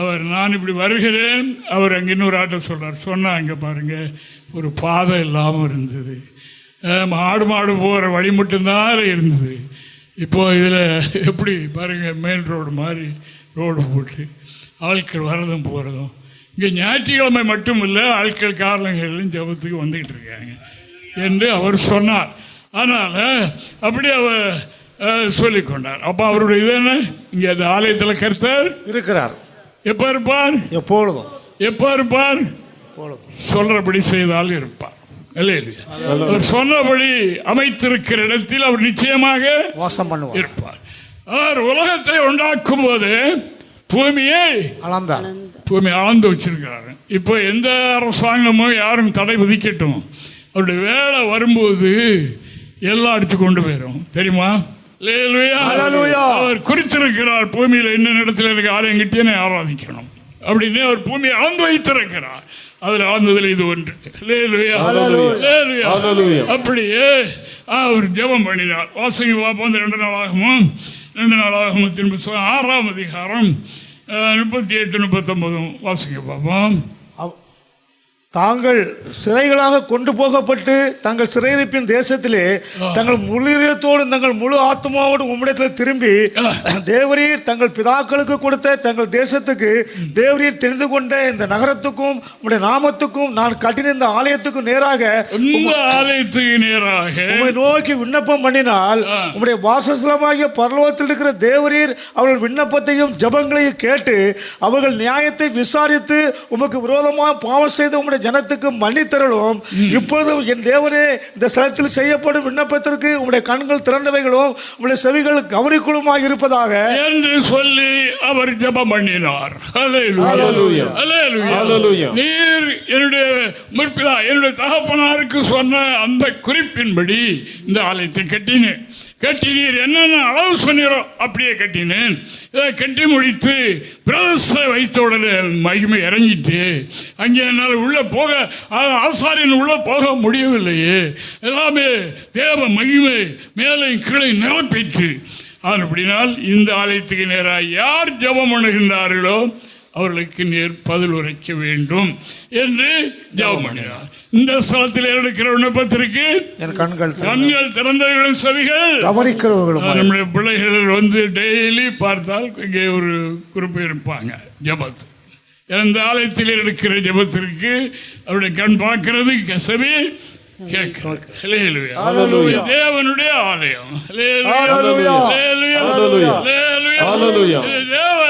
அவர், நான் இப்படி வருகிறேன், அவர் அங்கே இன்னொரு ஆட்டோ சொல்கிறார். சொன்னால் அங்கே பாருங்கள் ஒரு பாதை இல்லாமல் இருந்தது, மாடு போகிற வழி மட்டும்தான் இருந்தது. இப்போது இதில் எப்படி பாருங்கள், மெயின் ரோடு மாதிரி ரோடு போட்டு ஆட்கள் வர்றதும் போகிறதும். இங்கே ஞாயிற்றுக்கிழமை மட்டும் இல்லை, ஆட்கள் காரணங்களும் ஜபத்துக்கு வந்துக்கிட்டு இருக்காங்க என்று அவர் சொன்னார். அதனால் அப்படி அவர் சொல்லிக்கொண்டார். அப்போ அவருடைய இது என்ன, இங்கே அந்த ஆலயத்தில் கர்த்தர் இருக்கிறார். எப்போ இருப்பார்? எப்பொழுதும். எப்போ இருப்பார்? சொல்றபடி செய்தால் இருப்பார். அவர் சொன்னபடி அமைத்திருக்கிற இடத்தில் அவர் நிச்சயமாக வாசம் பண்ணுவார், இருப்பார். அவர் உலகத்தை உண்டாக்கும் போது பூமியை அளந்து வச்சிருக்கிறாரு. இப்போ எந்த அரசாங்கமும் யாரும் தடை விதிக்கட்டும், அவருடைய வேலை வரும்போது எல்லாம் அடித்து கொண்டு போயிடும், தெரியுமா? அவர் குறித்திருக்கிறார், பூமியில் என்ன இடத்துல எனக்கு ஆலயம் கிட்டே ஆராதிக்கணும் அப்படின்னு அவர் பூமியை அளந்து வைத்திருக்கிறார். அதில் ஆழ்ந்ததில் இது ஒன்று. அப்படியே அவர் ஜெபம் பண்ணினார். வாசகி பார்ப்போம், 2 நாளாகவும் 6ஆம் அதிகாரம் 38 39 வாசகி பார்ப்போம். தாங்கள் சிறைகளாக கொண்டு போகப்பட்டு தங்கள் சிறையிருப்பின் தேசத்திலே தங்கள் முழு இதயத்தோடும் தங்கள் முழு ஆத்மாவோடும் உம்மிடத்தில் திரும்பி தேவரீர் தங்கள் பிதாக்களுக்கு கொடுத்த தங்கள் தேசத்துக்கு தேவரீர் தெரிந்து கொண்ட இந்த நகரத்துக்கும் உம்முடைய நாமத்துக்கும் நான் கட்டின இந்த ஆலயத்துக்கும் நேராக உம்மை நோக்கி விண்ணப்பம் பண்ணினால் உம்முடைய வாசஸ்தலமாகிய பரலோகத்தில் இருக்கிற தேவரீர் அவர்கள் விண்ணப்பத்தையும் ஜபங்களையும் கேட்டு அவர்கள் நியாயத்தை விசாரித்து உமக்கு விரோதமாக பாவம் செய்து உம்முடைய ஜனத்துக்கு மன்னித்தரலும். இப்பொழுது என் தேவனே இந்த ஸ்தலத்தில் செய்யப்படும் விண்ணப்பத்திற்கு உம்முடைய கண்கள் திறந்தவைகளும் உம்முடைய செவிகள் கவனிக்குளுமாக இருப்பதாக என்று சொல்லி அவர் ஜெபம் பண்ணினார். நீர் என்னுடைய முற்பிதா என்னுடைய தகப்பனாருக்கு சொன்ன அந்த குறிப்பின்படி இந்த ஆலயத்தை கட்டினேன். கட்டினீர் என்னென்ன அளவு சொன்னீரோ அப்படியே கட்டினேன். இதை கட்டி முடித்து பிரதர்ஷனை வைத்த உடனே மகிமை இறங்கிட்டு அங்கே என்னால் உள்ளே போக ஆசாரியன் உள்ளே போக முடியவில்லையே. எல்லாமே தேவ மகிமை மேலே கீழே நிரப்பிட்டு அப்படினால் இந்த ஆலயத்துக்கு நேராக யார் ஜெபம் பண்ணுகின்றார்களோ அவர்களுக்கு நேர் பதில் உரைக்க வேண்டும் என்று ஜெபம் பண்ணினார். இந்த ஸ்தலத்தில் இருக்கிற விண்ணப்பத்திற்கு கண்கள் திறந்தவர்களும் செவிகள் கவனிக்கிறவர்களும் நம்முடைய பிள்ளைகள் வந்து டெய்லி பார்த்தால் இங்கே ஒரு குறிப்பு இருப்பாங்க ஜெபத்து. இந்த ஆலயத்தில் இருக்கிற ஜெபத்திற்கு அவருடைய கண் பார்க்கிறது, செவி தேவனுடைய ஆலயம், தேவ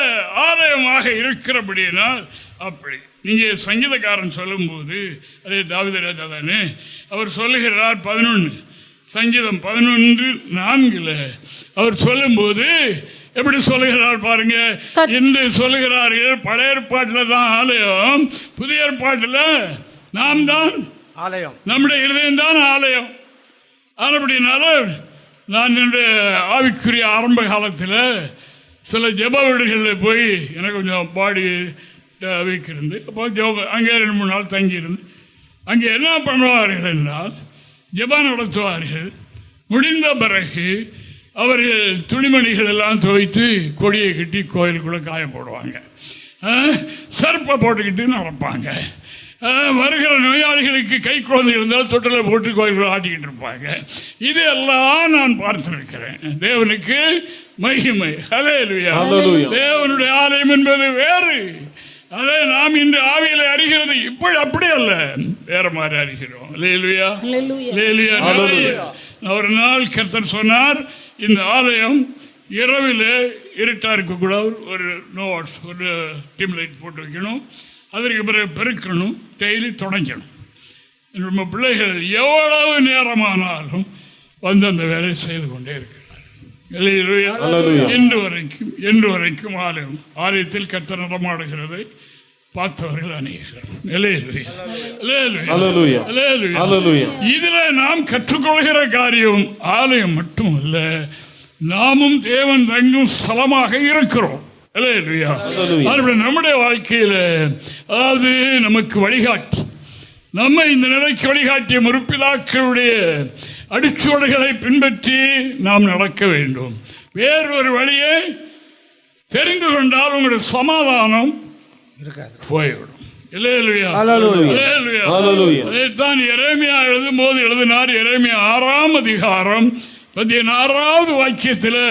ஆலயமாக இருக்கிறபடியினால் அப்படி. நீங்க சங்கீதக்காரன் சொல்லும் போது அதே தாவீது ராஜா தானே அவர் சொல்லுகிறார் 11 சங்கீதம் 11:4 அவர் சொல்லும் போது எப்படி சொல்லுகிறார் பாருங்க. என்று சொல்லுகிறார்கள் பழைய ஏற்பாட்டில் தான் ஆலயம், புதிய ஏற்பாட்டில் நாம் தான் ஆலயம், நம்முடைய இருதயம் தான் ஆலயம். அப்படினால நான் என்னுடைய ஆவிக்குரிய ஆரம்ப காலத்தில் சில ஜெப வீடுகளில் போய் எனக்கு கொஞ்சம் பாடி வைக்கிருந்து அப்போ அங்கே 2-3 நாள் தங்கியிருந்து அங்கே என்ன பண்ணுவார்கள் என்றால் ஜெபம் நடத்துவார்கள். முடிந்த பிறகு அவர்கள் துணிமணிகள் எல்லாம் துவைத்து கொடியை கட்டி கோயிலுக்குள்ளே காய போடுவாங்க. செருப்பை போட்டுக்கிட்டு நடப்பாங்க. வருகிற நோயாளிகளுக்கு கை குழந்தை இருந்தால் தொட்டில போட்டு கோயில்களை ஆட்டிக்கிட்டு இருப்பாங்க. இதெல்லாம் நான் பார்த்திருக்கிறேன். தேவனுக்கு மகிமை. ஹல்லேலூயா. தேவனுடைய ஆலயம் என்பது வேறு. அதை நாம் இன்று ஆவியில அறிகிறது இப்படி அப்படி அல்ல, வேற மாதிரி அறிகிறோம். ஹல்லேலூயா. ஹல்லேலூயா. ஒரு நாள் கர்த்தர் சொன்னார், இந்த ஆலயம் இரவில் இருட்டா இருக்கக்கூடாது, ஒரு நோட்ஸ் ஒரு டிம் லைட் போட்டு வைக்கணும், அதற்கு பிறகு பெருக்கணும், டெய்லி தொடங்கணும். நம்ம பிள்ளைகள் எவ்வளவு நேரமானாலும் வந்து அந்த வேலையை செய்து கொண்டே இருக்கிறார். இன்று வரைக்கும் ஆலயத்தில் கர்த்தர் நடமாடுகிறதை பார்த்தவர்கள் அநேகர். இதுல நாம் கற்றுக்கொள்கிற காரியம் ஆலயம் மட்டுமல்ல, நாமும் தேவன் தங்கும் ஸ்தலமாக இருக்கிறோம். நம்முடைய வாழ்க்கையில அதாவது நமக்கு வழிகாட்டி, நம்ம இந்த நிலைக்கு வழிகாட்டிய முற்பிதாக்களுடைய அடிச்சுவடுகளை பின்பற்றி நாம் நடக்க வேண்டும். வேறொரு வழியை தெரிந்து கொண்டால் உங்களுடைய சமாதானம் போய்விடும். அதைத்தான் எரேமியா எழுதும் போது எழுதினார். எரேமியா 6ஆம் அதிகாரம் 16வது வாக்கியத்தில்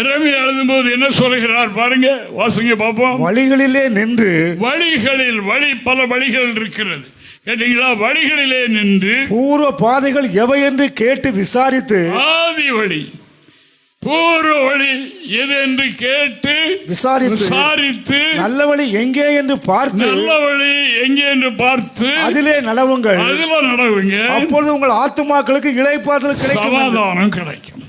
எரேமியா எழுதும் போது என்ன சொல்கிறார் பாருங்க, வாசிங்க பார்ப்போம். வழிகளிலே நின்று, வழிகளில் பல வழிகள் இருக்கிறது கேட்டீங்களா? வழிகளிலே நின்று பூர்வ பாதைகள் எவை என்று கேட்டு விசாரித்து, ஆதி வழி பூர்வ வழி எது என்று கேட்டு விசாரித்து நல்ல வழி எங்கே என்று பார்த்து, நல்ல வழி எங்கே என்று பார்த்து அதிலே நடவுங்கள், அப்பொழுது உங்கள் ஆத்துமாக்களுக்கு இளைப்பாறுதல் கிடைக்கும், சமாதானம் கிடைக்கும்.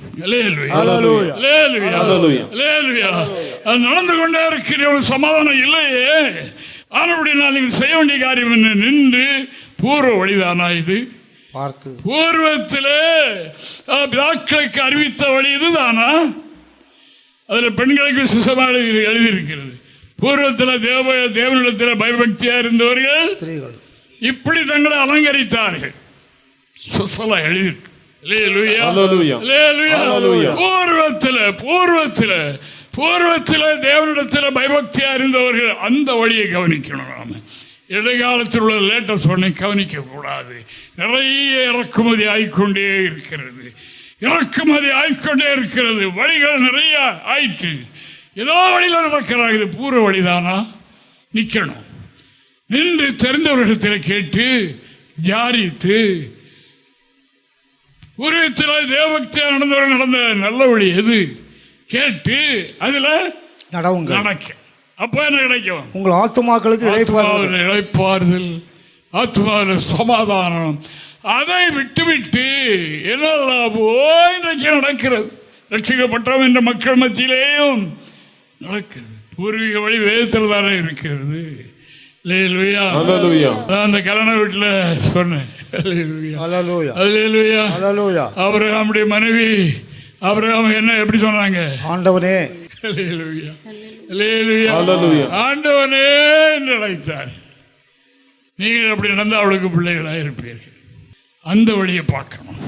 நடந்து கொண்டே இருக்கிற சமாதானம் இல்லையே. ஆனால் நீங்கள் செய்ய வேண்டிய காரியம் என்ன? நின்று பூர்வ வழிதானா இது? பூர்வத்தில் பிதாக்களுக்கு அறிவித்த வழி இதுதானா? அதில் பெண்களுக்கு சுசமாக எழுதியிருக்கிறது. பூர்வத்தில் தேவனிடத்தில் பயபக்தியா இருந்தவர்கள் இப்படி தங்களை அலங்கரித்தார்கள். எழுதியிருக்கு. பூர்வத்தில் தேவனிடத்தில் பயபக்தியா இருந்தவர்கள் அந்த வழியை கவனிக்கணும். நாம இடைக்காலத்தில் உள்ள லேட்டஸ்ட் ஒன்றை கவனிக்க கூடாது. நிறைய இறக்குமதி ஆகிக்கொண்டே இருக்கிறது, இறக்குமதி ஆகிக்கொண்டே இருக்கிறது. வழிகள் நிறைய ஆயிற்று. ஏதோ வழியில் நடக்கிறாங்க. இது பூர்வ வழிதானா? நிற்கணும். நின்று தெரிந்தவர்களிடத்தில் கேட்டு ஜாரித்து பூர்வத்தில் தேவபக்தியாக நடந்தவர்கள் நடந்த நல்ல வழி எது கேட்டு அதில் நடக்க. அப்போ என்ன கிடைக்கும்? உங்கள் ஆத்துமாக்களுக்கு இளைப்பாறுதல், ஆத்துமாவில் சமாதானம். அதை விட்டு என்னெல்லாம் போய் இன்றைக்கு நடக்கிறது. ரட்சிக்கப்பட்டவன் என்ற மக்கள் மத்தியிலேயும் நடக்கிறது. பூர்வீக வழி வேதத்தில் தானே இருக்கிறது. அந்த கல்யாண வீட்டில் சொன்னேன், ஆபிரகாமுடைய மனைவி ஆபிரகாம் என்ன எப்படி சொன்னாங்க? ஆண்டவனே ஆண்டவனே என்று அழைத்தார். நீங்கள் அப்படி நடந்தால் அவளுக்கு பிள்ளைகளாக இருப்பீர்கள். அந்த வழியை பார்க்கணும்.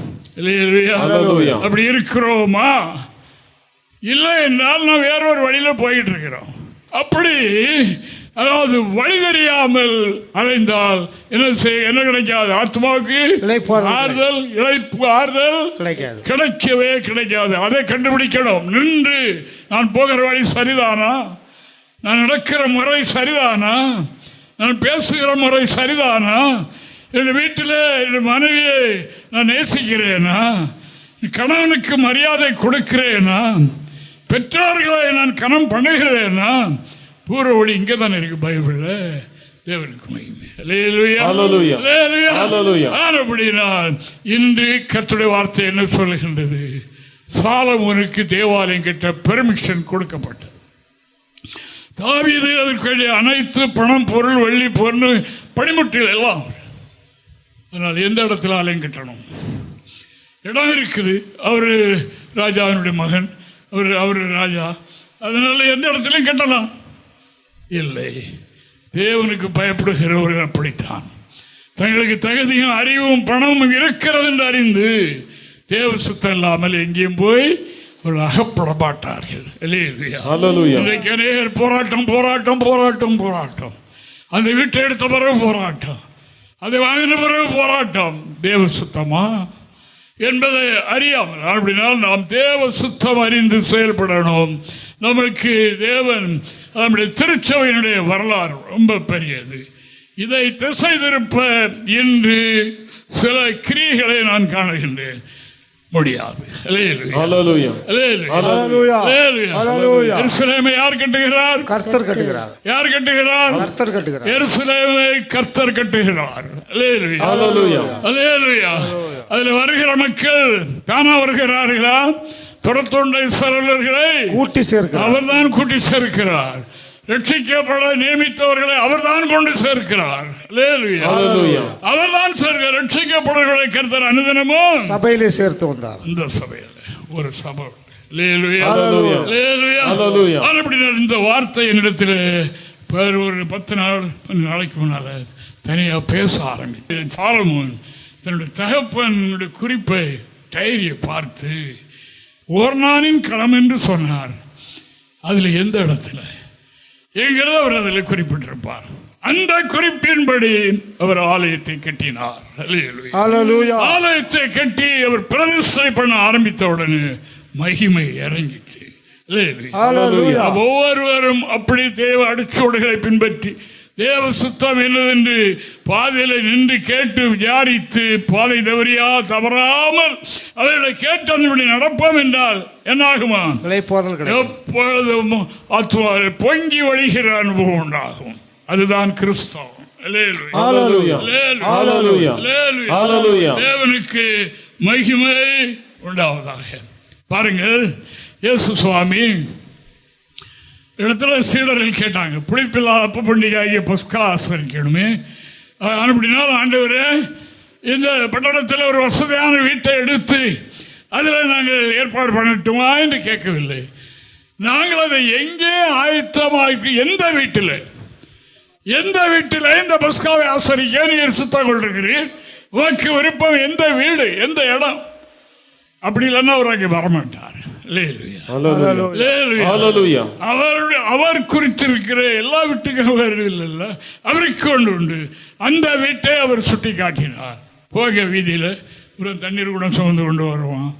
அப்படி இருக்கிறோமா? இல்லை என்றால் நான் வேறொரு வழியில் போயிட்டு இருக்கிறோம். அப்படி அதாவது வழி தெரியாமல் அலைந்தால் என்ன கிடைக்காது? ஆத்மாவுக்கு ஆறுதல், ஆறுதல் கிடைக்கவே கிடைக்காது. அதை கண்டுபிடிக்கணும். நின்று நான் போகிற வழி சரிதானா? நான் நடக்கிற முறை சரிதானா? நான் பேசுகிற முறை சரிதானா? என் வீட்டில் என் மனைவியை நான் நேசிக்கிறேனா? கணவனுக்கு மரியாதை கொடுக்கிறேனா? பெற்றோர்களை நான் கனம் பண்ணுகிறேனா? பூர்வ வழி இங்கே தானே இருக்கு பைபிள்ல. தேவனுக்கு மகிமை. அப்படினால் இன்று கர்த்தருடைய வார்த்தை என்ன சொல்லுகின்றது? சாலமோனுக்கு தேவாலயம் கட்ட பெர்மிஷன் கொடுக்கப்பட்டது. தாவீது அதற்கு வேண்டிய அனைத்து பணம், பொருள், வெள்ளி, பொண்ணு, பணிமுட்டுகள் எல்லாம். அதனால் எந்த இடத்துல ஆலயம் கட்டணும்? இடம் இருக்குது. அவர் ராஜாவினுடைய மகன், அவர் ராஜா. அதனால எந்த இடத்துலையும் கட்டலாம் இல்லை. தேவனுக்கு பயப்படுகிறவர்கள் அப்படித்தான். தங்களுக்கு தகுதியும் அறிவும் பணமும் இருக்கிறது என்று அறிந்து தேவ சுத்தம் இல்லாமல் எங்கேயும் போய் அவர்கள் அகப்பட மாட்டார்கள். இன்றைக்கு அநேகர் போராட்டம் போராட்டம் போராட்டம் போராட்டம். அந்த வீட்டை எடுத்த பிறகு போராட்டம், அதை வாங்கின பிறகு போராட்டம். தேவ சுத்தமா என்பதை அறியாமல். அப்படினால் நாம் தேவ சுத்தம் அறிந்து செயல்படணும். நமக்கு தேவன் நம்முடைய திருச்சபையினுடைய வரலாறு ரொம்ப பெரியது. இதை திசை திருப்ப இன்று சில கிரியைகளை நான் காணுகின்றேன். முடியாது. எருசலேமை யார் கட்டுகிறார்? கர்த்தர் கட்டுகிறார். யார் கட்டுகிறார்? கர்த்தர் கட்டுகிறார். எருசலேமை கர்த்தர் கட்டுகிறார். அதில் வருகிற மக்கள் தானா வருகிறார்களா? தொடர்ந்தொண்டை சரளர்களை கூட்டி சேர்க்கிறார். அவர்தான் கூட்டி சேர்க்கிறார். ரட்சிக்கப்பட நியமித்தவர்களை அவர்தான் கொண்டு சேர்க்கிறார். அவர்தான் ரட்சிக்கப்படுவர்களை கர்த்தர் அனுதினமும் சபையிலே சேர்த்து வந்தார். இந்த சபையில் ஒரு சபை. இந்த வார்த்தை என்னிடத்தில் ஒரு 10 நாளைக்கு முன்னால தனியாக பேச ஆரம்பித்தேன். சாலமோன் தன்னுடைய தகப்பனுடைய குறிப்பை டைரியை பார்த்து ஓர்னானின் களம் என்று சொன்னார். அதில் எந்த இடத்துல என்கிறத அவர் அதில் குறிப்பிட்டிருப்பார். அந்த குறிப்பின்படி அவர் ஆலயத்தை கட்டினார். ஆலயத்தை கட்டி அவர் பிரதிஷ்டை பண்ண ஆரம்பித்த உடனே மகிமை இறங்கிச்சு. ஒவ்வொருவரும் அப்படி தேவ அடிச்சோடுகளை பின்பற்றி தேவ சுத்தம் என்னவென்று பாதையில நின்று கேட்டு விசாரித்து பாதை தவறாமல் அவர்களை கேட்டு அதன்படி நடப்போம் என்றால் என்னாகுமா? எப்பொழுதும் ஆத்துமாவில் பொங்கி வழிகிற அனுபவம் உண்டாகும். அதுதான் கிறிஸ்தவம். தேவனுக்கு மகிமை உண்டாவதாக. பாருங்கள், இயேசு சுவாமி இடத்துல சீடர்கள் கேட்டாங்க, புளிப்பில்லாத அப்ப பண்டிகை ஆகிய பஸ்கா ஆசரிக்கணுமே. அப்படின்னா ஆண்டவரே, இந்த பட்டணத்தில் ஒரு வசதியான வீட்டை எடுத்து அதில் நாங்கள் ஏற்பாடு பண்ணட்டுமா என்று கேட்கவில்லை. நாங்கள் அதை எங்கே ஆயத்தமாக, எந்த வீட்டில் இந்த பஸ்காவை ஆசரிக்க நீர் சுத்தம் கொண்டிருக்கிறீர், உனக்கு விருப்பம் எந்த வீடு, எந்த இடம்? அப்படி இல்லைன்னா அவர் அங்கே வரமாட்டார். அவர் குறித்திருக்கிற எல்லா வீட்டுக்கும் அவர் இல்லை, அவருக்கு ஒன்று உண்டு. அந்த வீட்டை அவர் சுட்டி காட்டினார். போக வீதியில் ஒரு தண்ணீர் கூட சுமந்து கொண்டு வருவான்.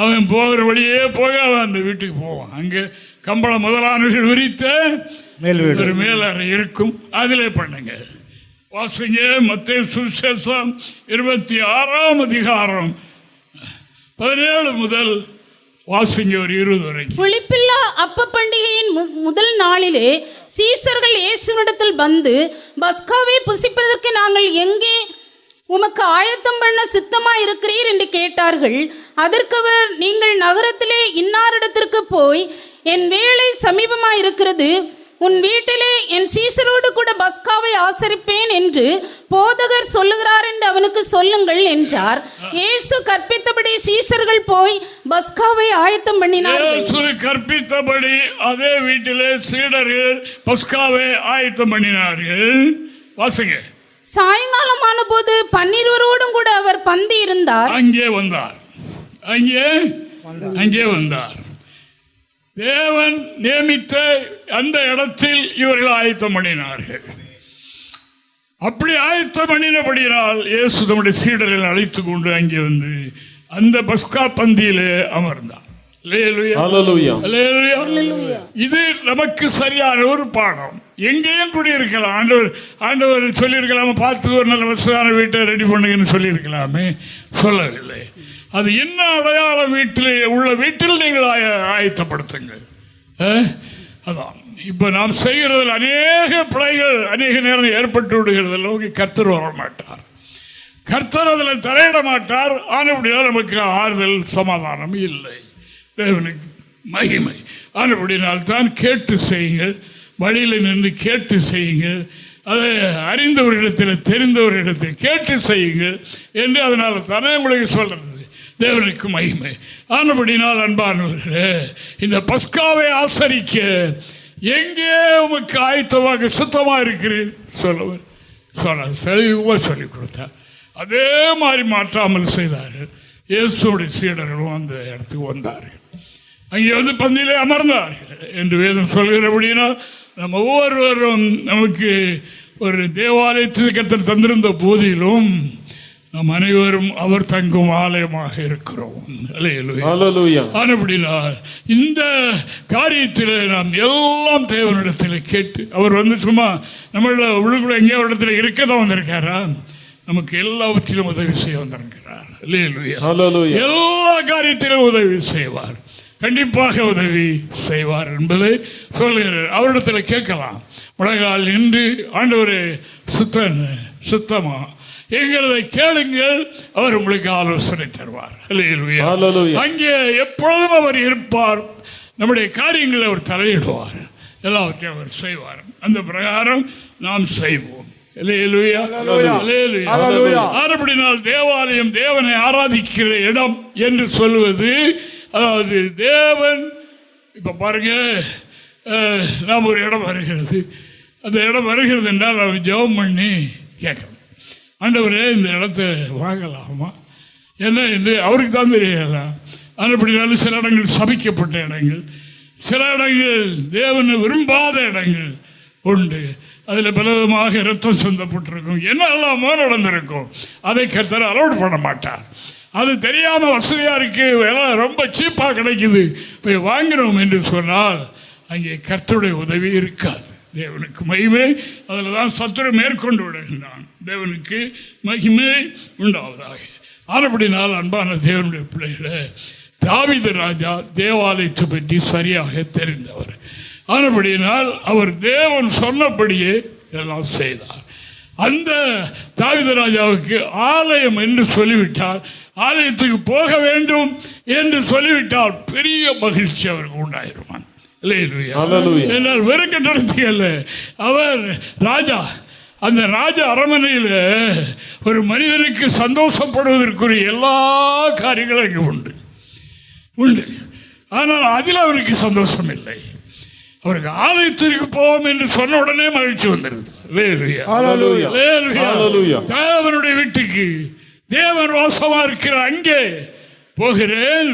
அவன் போகிற வழியே போக அவன் அந்த வீட்டுக்கு போவான். அங்கே கம்பளம் முதலானவர்கள் விரித்த ஒரு மேலறை இருக்கும், அதிலே பண்ணுங்க. வாசிங்க மத்தேயு சுவிசேஷம் 26ஆம் அதிகாரம் 17 முதல் வாசிங்க ஒரு 20 வரைக்கும். புளிப்பில்லா அப்ப பண்டிகையின் முதல் நாளிலே சீஷர்கள் இயேசுவினிடத்தில் வந்து, பஸ்காவை புசிப்பதற்கு நாங்கள் எங்கே உமக்கு ஆயத்தம் பண்ண சித்தமா இருக்கிறீர் என்று கேட்டார்கள். அதற்கு அவர், நீங்கள் நகரத்திலே இன்னாரிடத்திற்கு போய், என் வேலை சமீபமாக இருக்கிறது, உன் வீட்டிலே என் சீஷரோடு கூட பஸ்காவை ஆசரிப்பேன் என்று போதகர் சொல்லுகிறார் என்று அவனுக்கு சொல்லுங்கள் என்றார். இயேசு கற்பித்தபடி சீஷர்கள் போய் பஸ்காவை ஆயத்தம் பண்ணினார்கள். கற்பித்தபடி அதே வீட்டிலே சீடர்கள் பஸ்காவை ஆயத்தம் பண்ணினார்கள். வாசிங்க. சாயங்காலமான போது 12 கூட அவர் பந்தி இருந்தார். அங்கே வந்தார். தேவன் நியமித்த அந்த இடத்தில் இவர்கள் ஆயத்தம் பண்ணினார்கள். அப்படி ஆயத்தம் பண்ணினபடியால் இயேசு தம்முடைய சீடர்கள் அழைத்து கொண்டு அங்கே வந்து அந்த பஸ்கா பந்தியிலே அமர்ந்தார். இது நமக்கு சரியான ஒரு பாடம். எங்கேயும் குடியிருக்கலாம். ஆண்டவர் சொல்லியிருக்கலாமா, பார்த்து ஒரு நல்ல வசதியான வீட்டை ரெடி பண்ணுங்கன்னு சொல்லியிருக்கலாமே, சொல்லவில்லை. அது என்ன அடையாளம்? வீட்டில் நீங்கள் ஆயத்தப்படுத்துங்கள். அதான் இப்போ நாம் செய்கிறதில் அநேக பிழைகள் அநேக நேரம் ஏற்பட்டு விடுகிறதில்ல. கர்த்தர் வர மாட்டார், கர்த்தர் அதில் தலையிட மாட்டார். ஆனபடியால் நமக்கு ஆறுதல் சமாதானம் இல்லை. தேவனுக்கு மகிமை. ஆனபடினால் தான் கேட்டு செய்யுங்கள், வழியில் நின்று கேட்டு செய்யுங்கள், அதை அறிந்தவர்களிடத்தில் தெரிந்தவர்களிடத்தில் கேட்டு செய்யுங்கள் என்று அதனால் தானே உங்களுக்கு சொல்றது. தேவனுக்கு மகிமை. ஆனபடினால் அன்பானவர்களே, இந்த பஸ்காவை ஆசரிக்க எங்கே உமக்கு ஆயத்தமாக சுத்தமாக இருக்கிறேன் தெளிவாக சொல்லிக் கொடுத்தார். அதே மாதிரி மாற்றாமல் செய்தார்கள். இயேசுடைய சீடர்களும் அந்த இடத்துக்கு வந்தார்கள். அங்கே வந்து பந்தியிலே அமர்ந்தார்கள் என்று வேதம் சொல்கிறபடினா, நம்ம ஒவ்வொருவரும் நமக்கு ஒரு தேவாலயத்துக்கு கர்த்தர் தந்திருந்த போதிலும் நாம் அனைவரும் அவர் தங்கும் ஆலயமாக இருக்கிறோம். ஆனபடினா இந்த காரியத்தில் நாம் எல்லாம் தேவனிடத்தில் கேட்டு, அவர் வந்து சும்மா நம்மள உள்ளுக்குள்ள எங்கேயோ ஒரு இடத்துல இருக்கதான் வந்திருக்காரா, நமக்கு எல்லாவற்றிலும் உதவி செய்ய வந்திருக்கிறார். எல்லா காரியத்திலும் உதவி செய்வார், கண்டிப்பாக உதவி செய்வார் என்பதை சொல்கிறார். அவரிடத்தில் கேட்கலாம். முழங்கால் நின்று ஆண்டவரே சுத்தமா என்கிறதை கேளுங்கள், அவர் உங்களுக்கு ஆலோசனை தருவார். அங்கே எப்பொழுதும் அவர் இருப்பார். நம்முடைய காரியங்களை அவர் தலையிடுவார், எல்லாவற்றையும் அவர் செய்வார். அந்த பிரகாரம் நாம் செய்வோம். ஆனபடினால் தேவாலயம் தேவனை ஆராதிக்கிற இடம் என்று சொல்வது, அதாவது தேவன் இப்ப பாருங்க, நாம் ஒரு இடம் வருகிறது, அந்த இடம் வருகிறது என்றால் நாம் ஜெபம் பண்ணி கேட்கணும். ஆண்டவரே இந்த இடத்தை வாங்கலாமா என்ன என்று அவருக்கு தான் தெரியலாம். அப்படினாலும் சில இடங்கள் சபிக்கப்பட்ட இடங்கள், சில இடங்கள் தேவனை விரும்பாத இடங்கள் உண்டு. அதில் பலவிதமாக இரத்தம் சொந்தப்பட்டிருக்கும், என்னெல்லாமோ நடந்திருக்கும். அதை கர்த்தர் அலோட் பண்ண மாட்டார். அது தெரியாமல் வசதியாக இருக்கு, எல்லாம் ரொம்ப சீப்பாக கிடைக்குது, போய் வாங்கினோம் என்று சொன்னால் அங்கே கர்த்தருடைய உதவி இருக்காது. தேவனுக்கு மகிமை. அதில் தான் சத்துரு மேற்கொண்டு விடுகின்றான். தேவனுக்கு மகிமை உண்டாவதாக. ஆனபடினால் அன்பான தேவனுடைய பிள்ளைகளை, தாவீது ராஜா தேவாலயத்தை பற்றி சரியாக தெரிந்தவர். ஆனபடியினால் அவர் தேவன் சொன்னபடியே எல்லாம் செய்தார். அந்த தாவீது ராஜாவுக்கு ஆலயம் என்று சொல்லிவிட்டால், ஆலயத்துக்கு போக வேண்டும் என்று சொல்லிவிட்டால் பெரிய மகிழ்ச்சி அவருக்கு உண்டாயிருவான். வெறும் கட்டணத்துக்கு அல்ல, அவர் ராஜா. அந்த ராஜ அரண்மனையில் ஒரு மனிதனுக்கு சந்தோஷப்படுவதற்குரிய எல்லா காரியங்களும் அங்கே உண்டு. ஆனால் அதில் அவருக்கு சந்தோஷம் இல்லை. அவருக்கு ஆலயத்திற்கு போவோம் என்று சொன்ன உடனே மகிழ்ச்சி வந்துடுது. தேவனுடைய வீட்டுக்கு, தேவன் வாசமா இருக்கிற அங்கே போகிறேன்.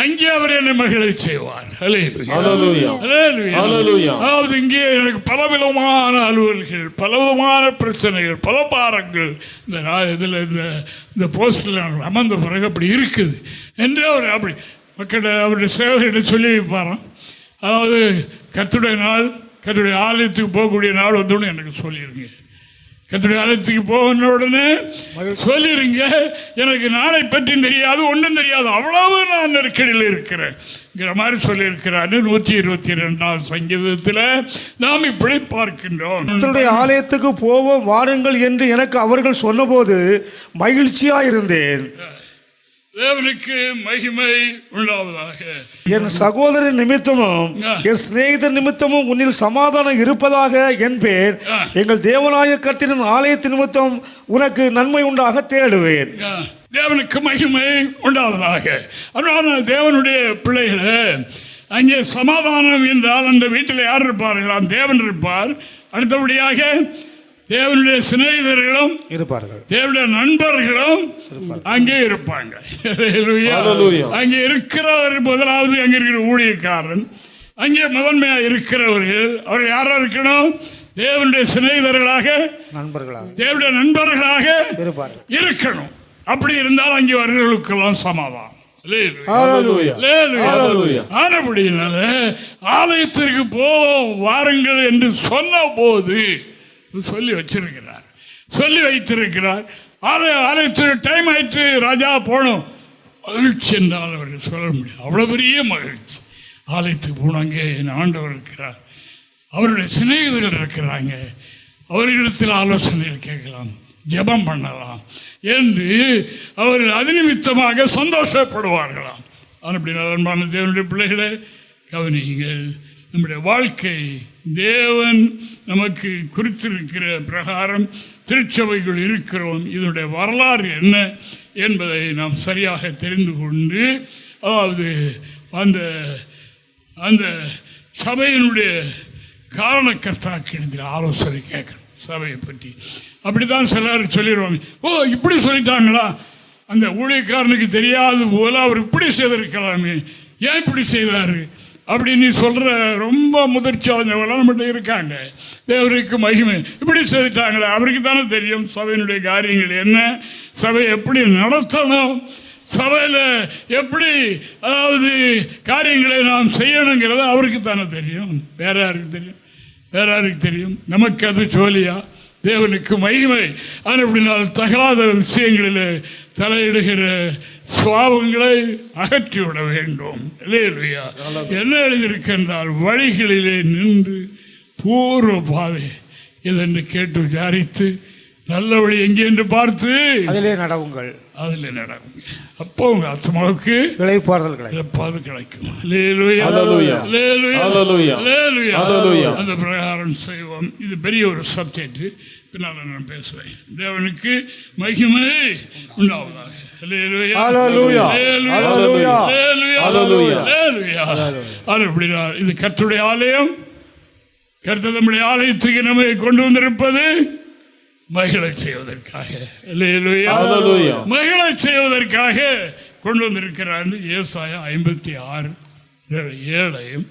அங்கே அவர் என்னை மகிழ செய்வார். ஹல்லேலூயா. ஹல்லேலூயா. அதாவது இங்கே எனக்கு பலவிதமான அலுவல்கள், பலவிதமான பிரச்சனைகள், பல பாரங்கள் இதில் இந்த போஸ்டில் அமர்ந்த பிறகு அப்படி இருக்குது என்று அவர் அப்படி மக்கள் அவருடைய சேவையிடம் சொல்லி வைப்பாராம். அதாவது கர்த்தருடைய நாள், கர்த்தருடைய ஆலயத்துக்கு போகக்கூடிய நாள் வந்தோடனே எனக்கு சொல்லிடுங்க. கர்த்தருடைய ஆலயத்துக்கு போன உடனே சொல்லிருங்க, எனக்கு நாளை பற்றி தெரியாது, ஒன்றும் தெரியாது, அவ்வளவு நான் நெருக்கடியில் இருக்கிறேங்கிற மாதிரி சொல்லியிருக்கிறார். 122 சங்கீதத்தில் நாம் இப்படி பார்க்கின்றோம். கர்த்தருடைய ஆலயத்துக்கு போவோம் வாருங்கள் என்று எனக்கு அவர்கள் சொன்னபோது மகிழ்ச்சியாக இருந்தேன். தேவனுக்கு மகிமை உண்டாவதாக. என் சகோதரன் நிமித்தமும் என் சிநேகிதர் நிமித்தமும் உன்னில் சமாதானம் இருப்பதாக என்பேன். எங்கள் தேவனாய கர்த்தரின் ஆலயத்தின் நிமித்தம் உனக்கு நன்மை உண்டாக தேடுவேன். தேவனுக்கு மகிமை உண்டாவதாக. அதனால தேவனுடைய பிள்ளைகளை அங்கே சமாதானம் என்றால் அந்த வீட்டில் யார் இருப்பார்களாம்? தேவன் இருப்பார். அடுத்தபடியாக தேவனுடைய சிநேகிதர்களும் இருப்பார்கள், தேவனுடைய நண்பர்களும் அங்கே இருப்பாங்க. அங்கே இருக்கிறவர் முதலாவது அங்கே இருக்கிற ஊழியக்காரன், அங்கே முதன்மையாக இருக்கிறவர்கள் அவர்கள் யாரா இருக்கணும்? தேவனுடைய சிநேகிதர்களாக, தேவனுடைய நண்பர்களாக இருக்கணும். அப்படி இருந்தால் அங்கே அவர்களுக்கெல்லாம் சமாதானம். ஆனபடினால ஆலயத்திற்கு வாருங்கள் என்று சொன்ன போது சொல்லி வச்சிருக்கிறார், சொல்லி வைத்திருக்கிறார். ஆலயத்துக்கு டைம் ஆயிட்டு, ராஜா போனோம். மகிழ்ச்சி என்றால் அவர்கள் சொல்ல முடியாது, அவ்வளோ பெரிய மகிழ்ச்சி. ஆலயத்துக்கு போனாங்க, என் ஆண்டவர் இருக்கிறார், அவருடைய சிநேகிதர்கள் இருக்கிறாங்க, அவர்களிடத்தில் ஆலோசனைகள் கேட்கலாம், ஜெபம் பண்ணலாம் என்று அவர்கள் அது நிமித்தமாக சந்தோஷப்படுவார்களாம். அப்படின்னா அன்பான தேவனுடைய பிள்ளைகளை கவனியுங்கள். நம்முடைய வாழ்க்கை தேவன் நமக்கு குறித்திருக்கிற பிரகாரம் திருச்சபைகள் இருக்கிறோம். இதனுடைய வரலாறு என்ன என்பதை நாம் சரியாக தெரிந்து கொண்டு, அதாவது அந்த அந்த சபையினுடைய காரணக்கர்த்தாக்கு ஆலோசனை கேட்கணும் சபையை பற்றி. அப்படித்தான் சிலர் சொல்லிடுவாங்க, ஓ இப்படி சொல்லிட்டாங்களா, அந்த ஊழியக்காரனுக்கு தெரியாது போல அவர் இப்படி செய்திருக்கலாமே, ஏன் இப்படி செய்தார் அப்படின்னு சொல்கிற ரொம்ப முதிர்ச்சி அடைஞ்சவங்களாம் நம்மகிட்ட இருக்காங்க. தேவருக்கு மகிமை, இப்படி செய்துட்டாங்களே, அவருக்கு தானே தெரியும் சபையினுடைய காரியங்கள் என்ன, சபையை எப்படி நடத்தணும், சபையில் எப்படி அதாவது காரியங்களை நாம் செய்யணுங்கிறத அவருக்கு தானே தெரியும். வேற யாருக்கு தெரியும்? வேற யாருக்கு தெரியும்? நமக்கு அது ஜோலியா? தேவனுக்கு மகிமை. ஆனால் அப்படினால் தகராத விஷயங்களில் தலையிடுகிற சுவாபங்களை அகற்றிவிட வேண்டும். இல்லையா? என்ன எழுதியிருக்கின்றால், வழிகளிலே நின்று பூர்வ பாதை இதென்று கேட்டு விசாரித்து நல்ல வழி எங்கே என்று பார்த்து அதிலே நடவுங்கள். அப்போ உங்க ஆத்மாவுக்கு இளைப்பாறுதல் கிடைக்கும். அந்த பிரகாரம் செய்வோம். இது பெரிய ஒரு சப்ஜெக்ட், பின்னால் நான் பேசுவேன். தேவனுக்கு மகிமை உண்டாவதாக. இது கர்த்தருடைய ஆலயம். கர்த்தர் நம்முடைய ஆலயத்துக்கு நம்மை கொண்டு வந்திருப்பது மகிழை செய்வதற்காக, மகிழை செய்வதற்காக கொண்டு வந்திருக்கிறார். ஏசாயா 56:7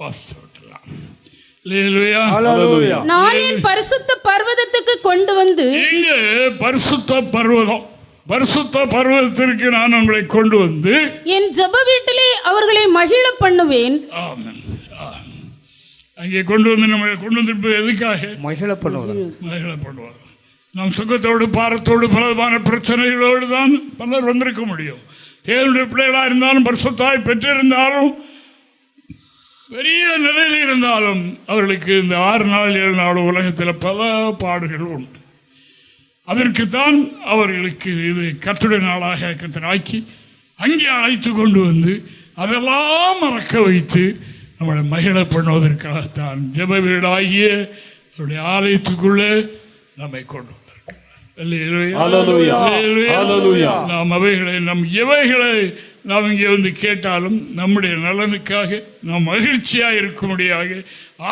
வாசிக்கலாம். நான் என் பரிசுத்த பர்வதத்துக்கு கொண்டு வந்து, இங்கே பரிசுத்த பர்வதம், பரிசுத்த பர்வதத்திற்கு நான் உங்களை கொண்டு வந்து என் ஜெப வீட்டிலே அவர்களை மகிழ பண்ணுவேன். ஆமென். அங்கே கொண்டு வந்து நம்மளை கொண்டு வந்திருப்பது எதுக்காக? மகிழ பண்ணுவது. நாம் சுகத்தோடு பாரத்தோடு பலமான பிரச்சனைகளோடு தான் பலர் வந்திருக்க முடியும். தேவனுடைய பிள்ளைகளாக இருந்தாலும், பரிசுத்தாய் பெற்றிருந்தாலும், பெரிய நிலையில் இருந்தாலும், அவர்களுக்கு இந்த 6 நாள் 7 நாள் உலகத்தில் பல பாடுகள் உண்டு. அதற்குத்தான் அவர்களுக்கு இது கர்த்தருடைய நாளாக கர்த்தராக்கி அங்கே அழைத்து கொண்டு வந்து அதெல்லாம் மறக்க வைத்து நம்மளை மகிழ பண்ணுவதற்காகத்தான் ஜெப வீடாகிய அவருடைய ஆலயத்துக்குள்ளே நம்மை கொண்டு வந்திருக்கிறார். நாம் அவைகளை எவைகளை நாம் இங்கே வந்து கேட்டாலும் நம்முடைய நலனுக்காக, நாம் மகிழ்ச்சியாக இருக்கும்படியாக,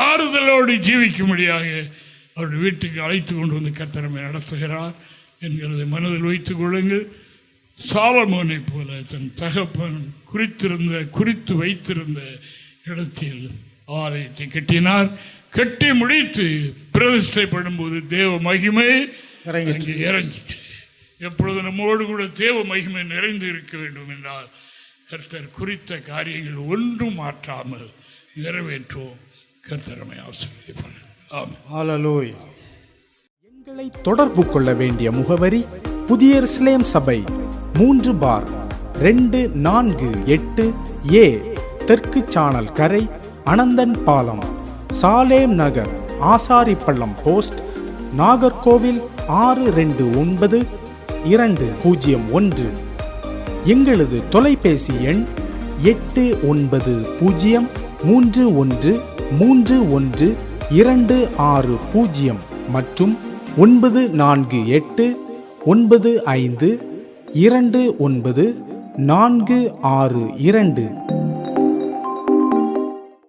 ஆறுதலோடு ஜீவிக்கும்படியாக அவருடைய வீட்டுக்கு அழைத்து கொண்டு வந்து கர்த்தர் நம்மை நடத்துகிறார் என்கிறதை மனதில் வைத்துக் கொள்ளுங்கள். சாலமோனை போல தன் தகப்பன் குறித்து வைத்திருந்த இடத்தில் ஆலயத்தை கட்டினார். கட்டி முடித்து பிரதிஷ்டை பண்ணும்போது தேவ மகிமை அங்கே இறங்கிட்டு, எப்பொழுது நம்மோடு கூட தேவ மகிமை நிறைந்து இருக்க வேண்டும் என்றால் கர்த்தர் குறித்த காரியங்கள் ஒன்றும் மாற்றாமல் நிறைவேற்றுவோம். கர்த்தரமை ஆசீர்வதிப்பார். ஆமென். ஹல்லேலூயா. எங்களை தொடர்பு கொள்ள வேண்டிய முகவரி: புதிய எருசலேம் சபை, 3/248 A, தெற்கு சானல் கரை, அனந்தன் பாலம், சாலேம் நகர், ஆசாரிப்பள்ளம் போஸ்ட், நாகர்கோவில் 629201. எங்களது தொலைபேசி எண் 8931313126 மற்றும் 94895299462.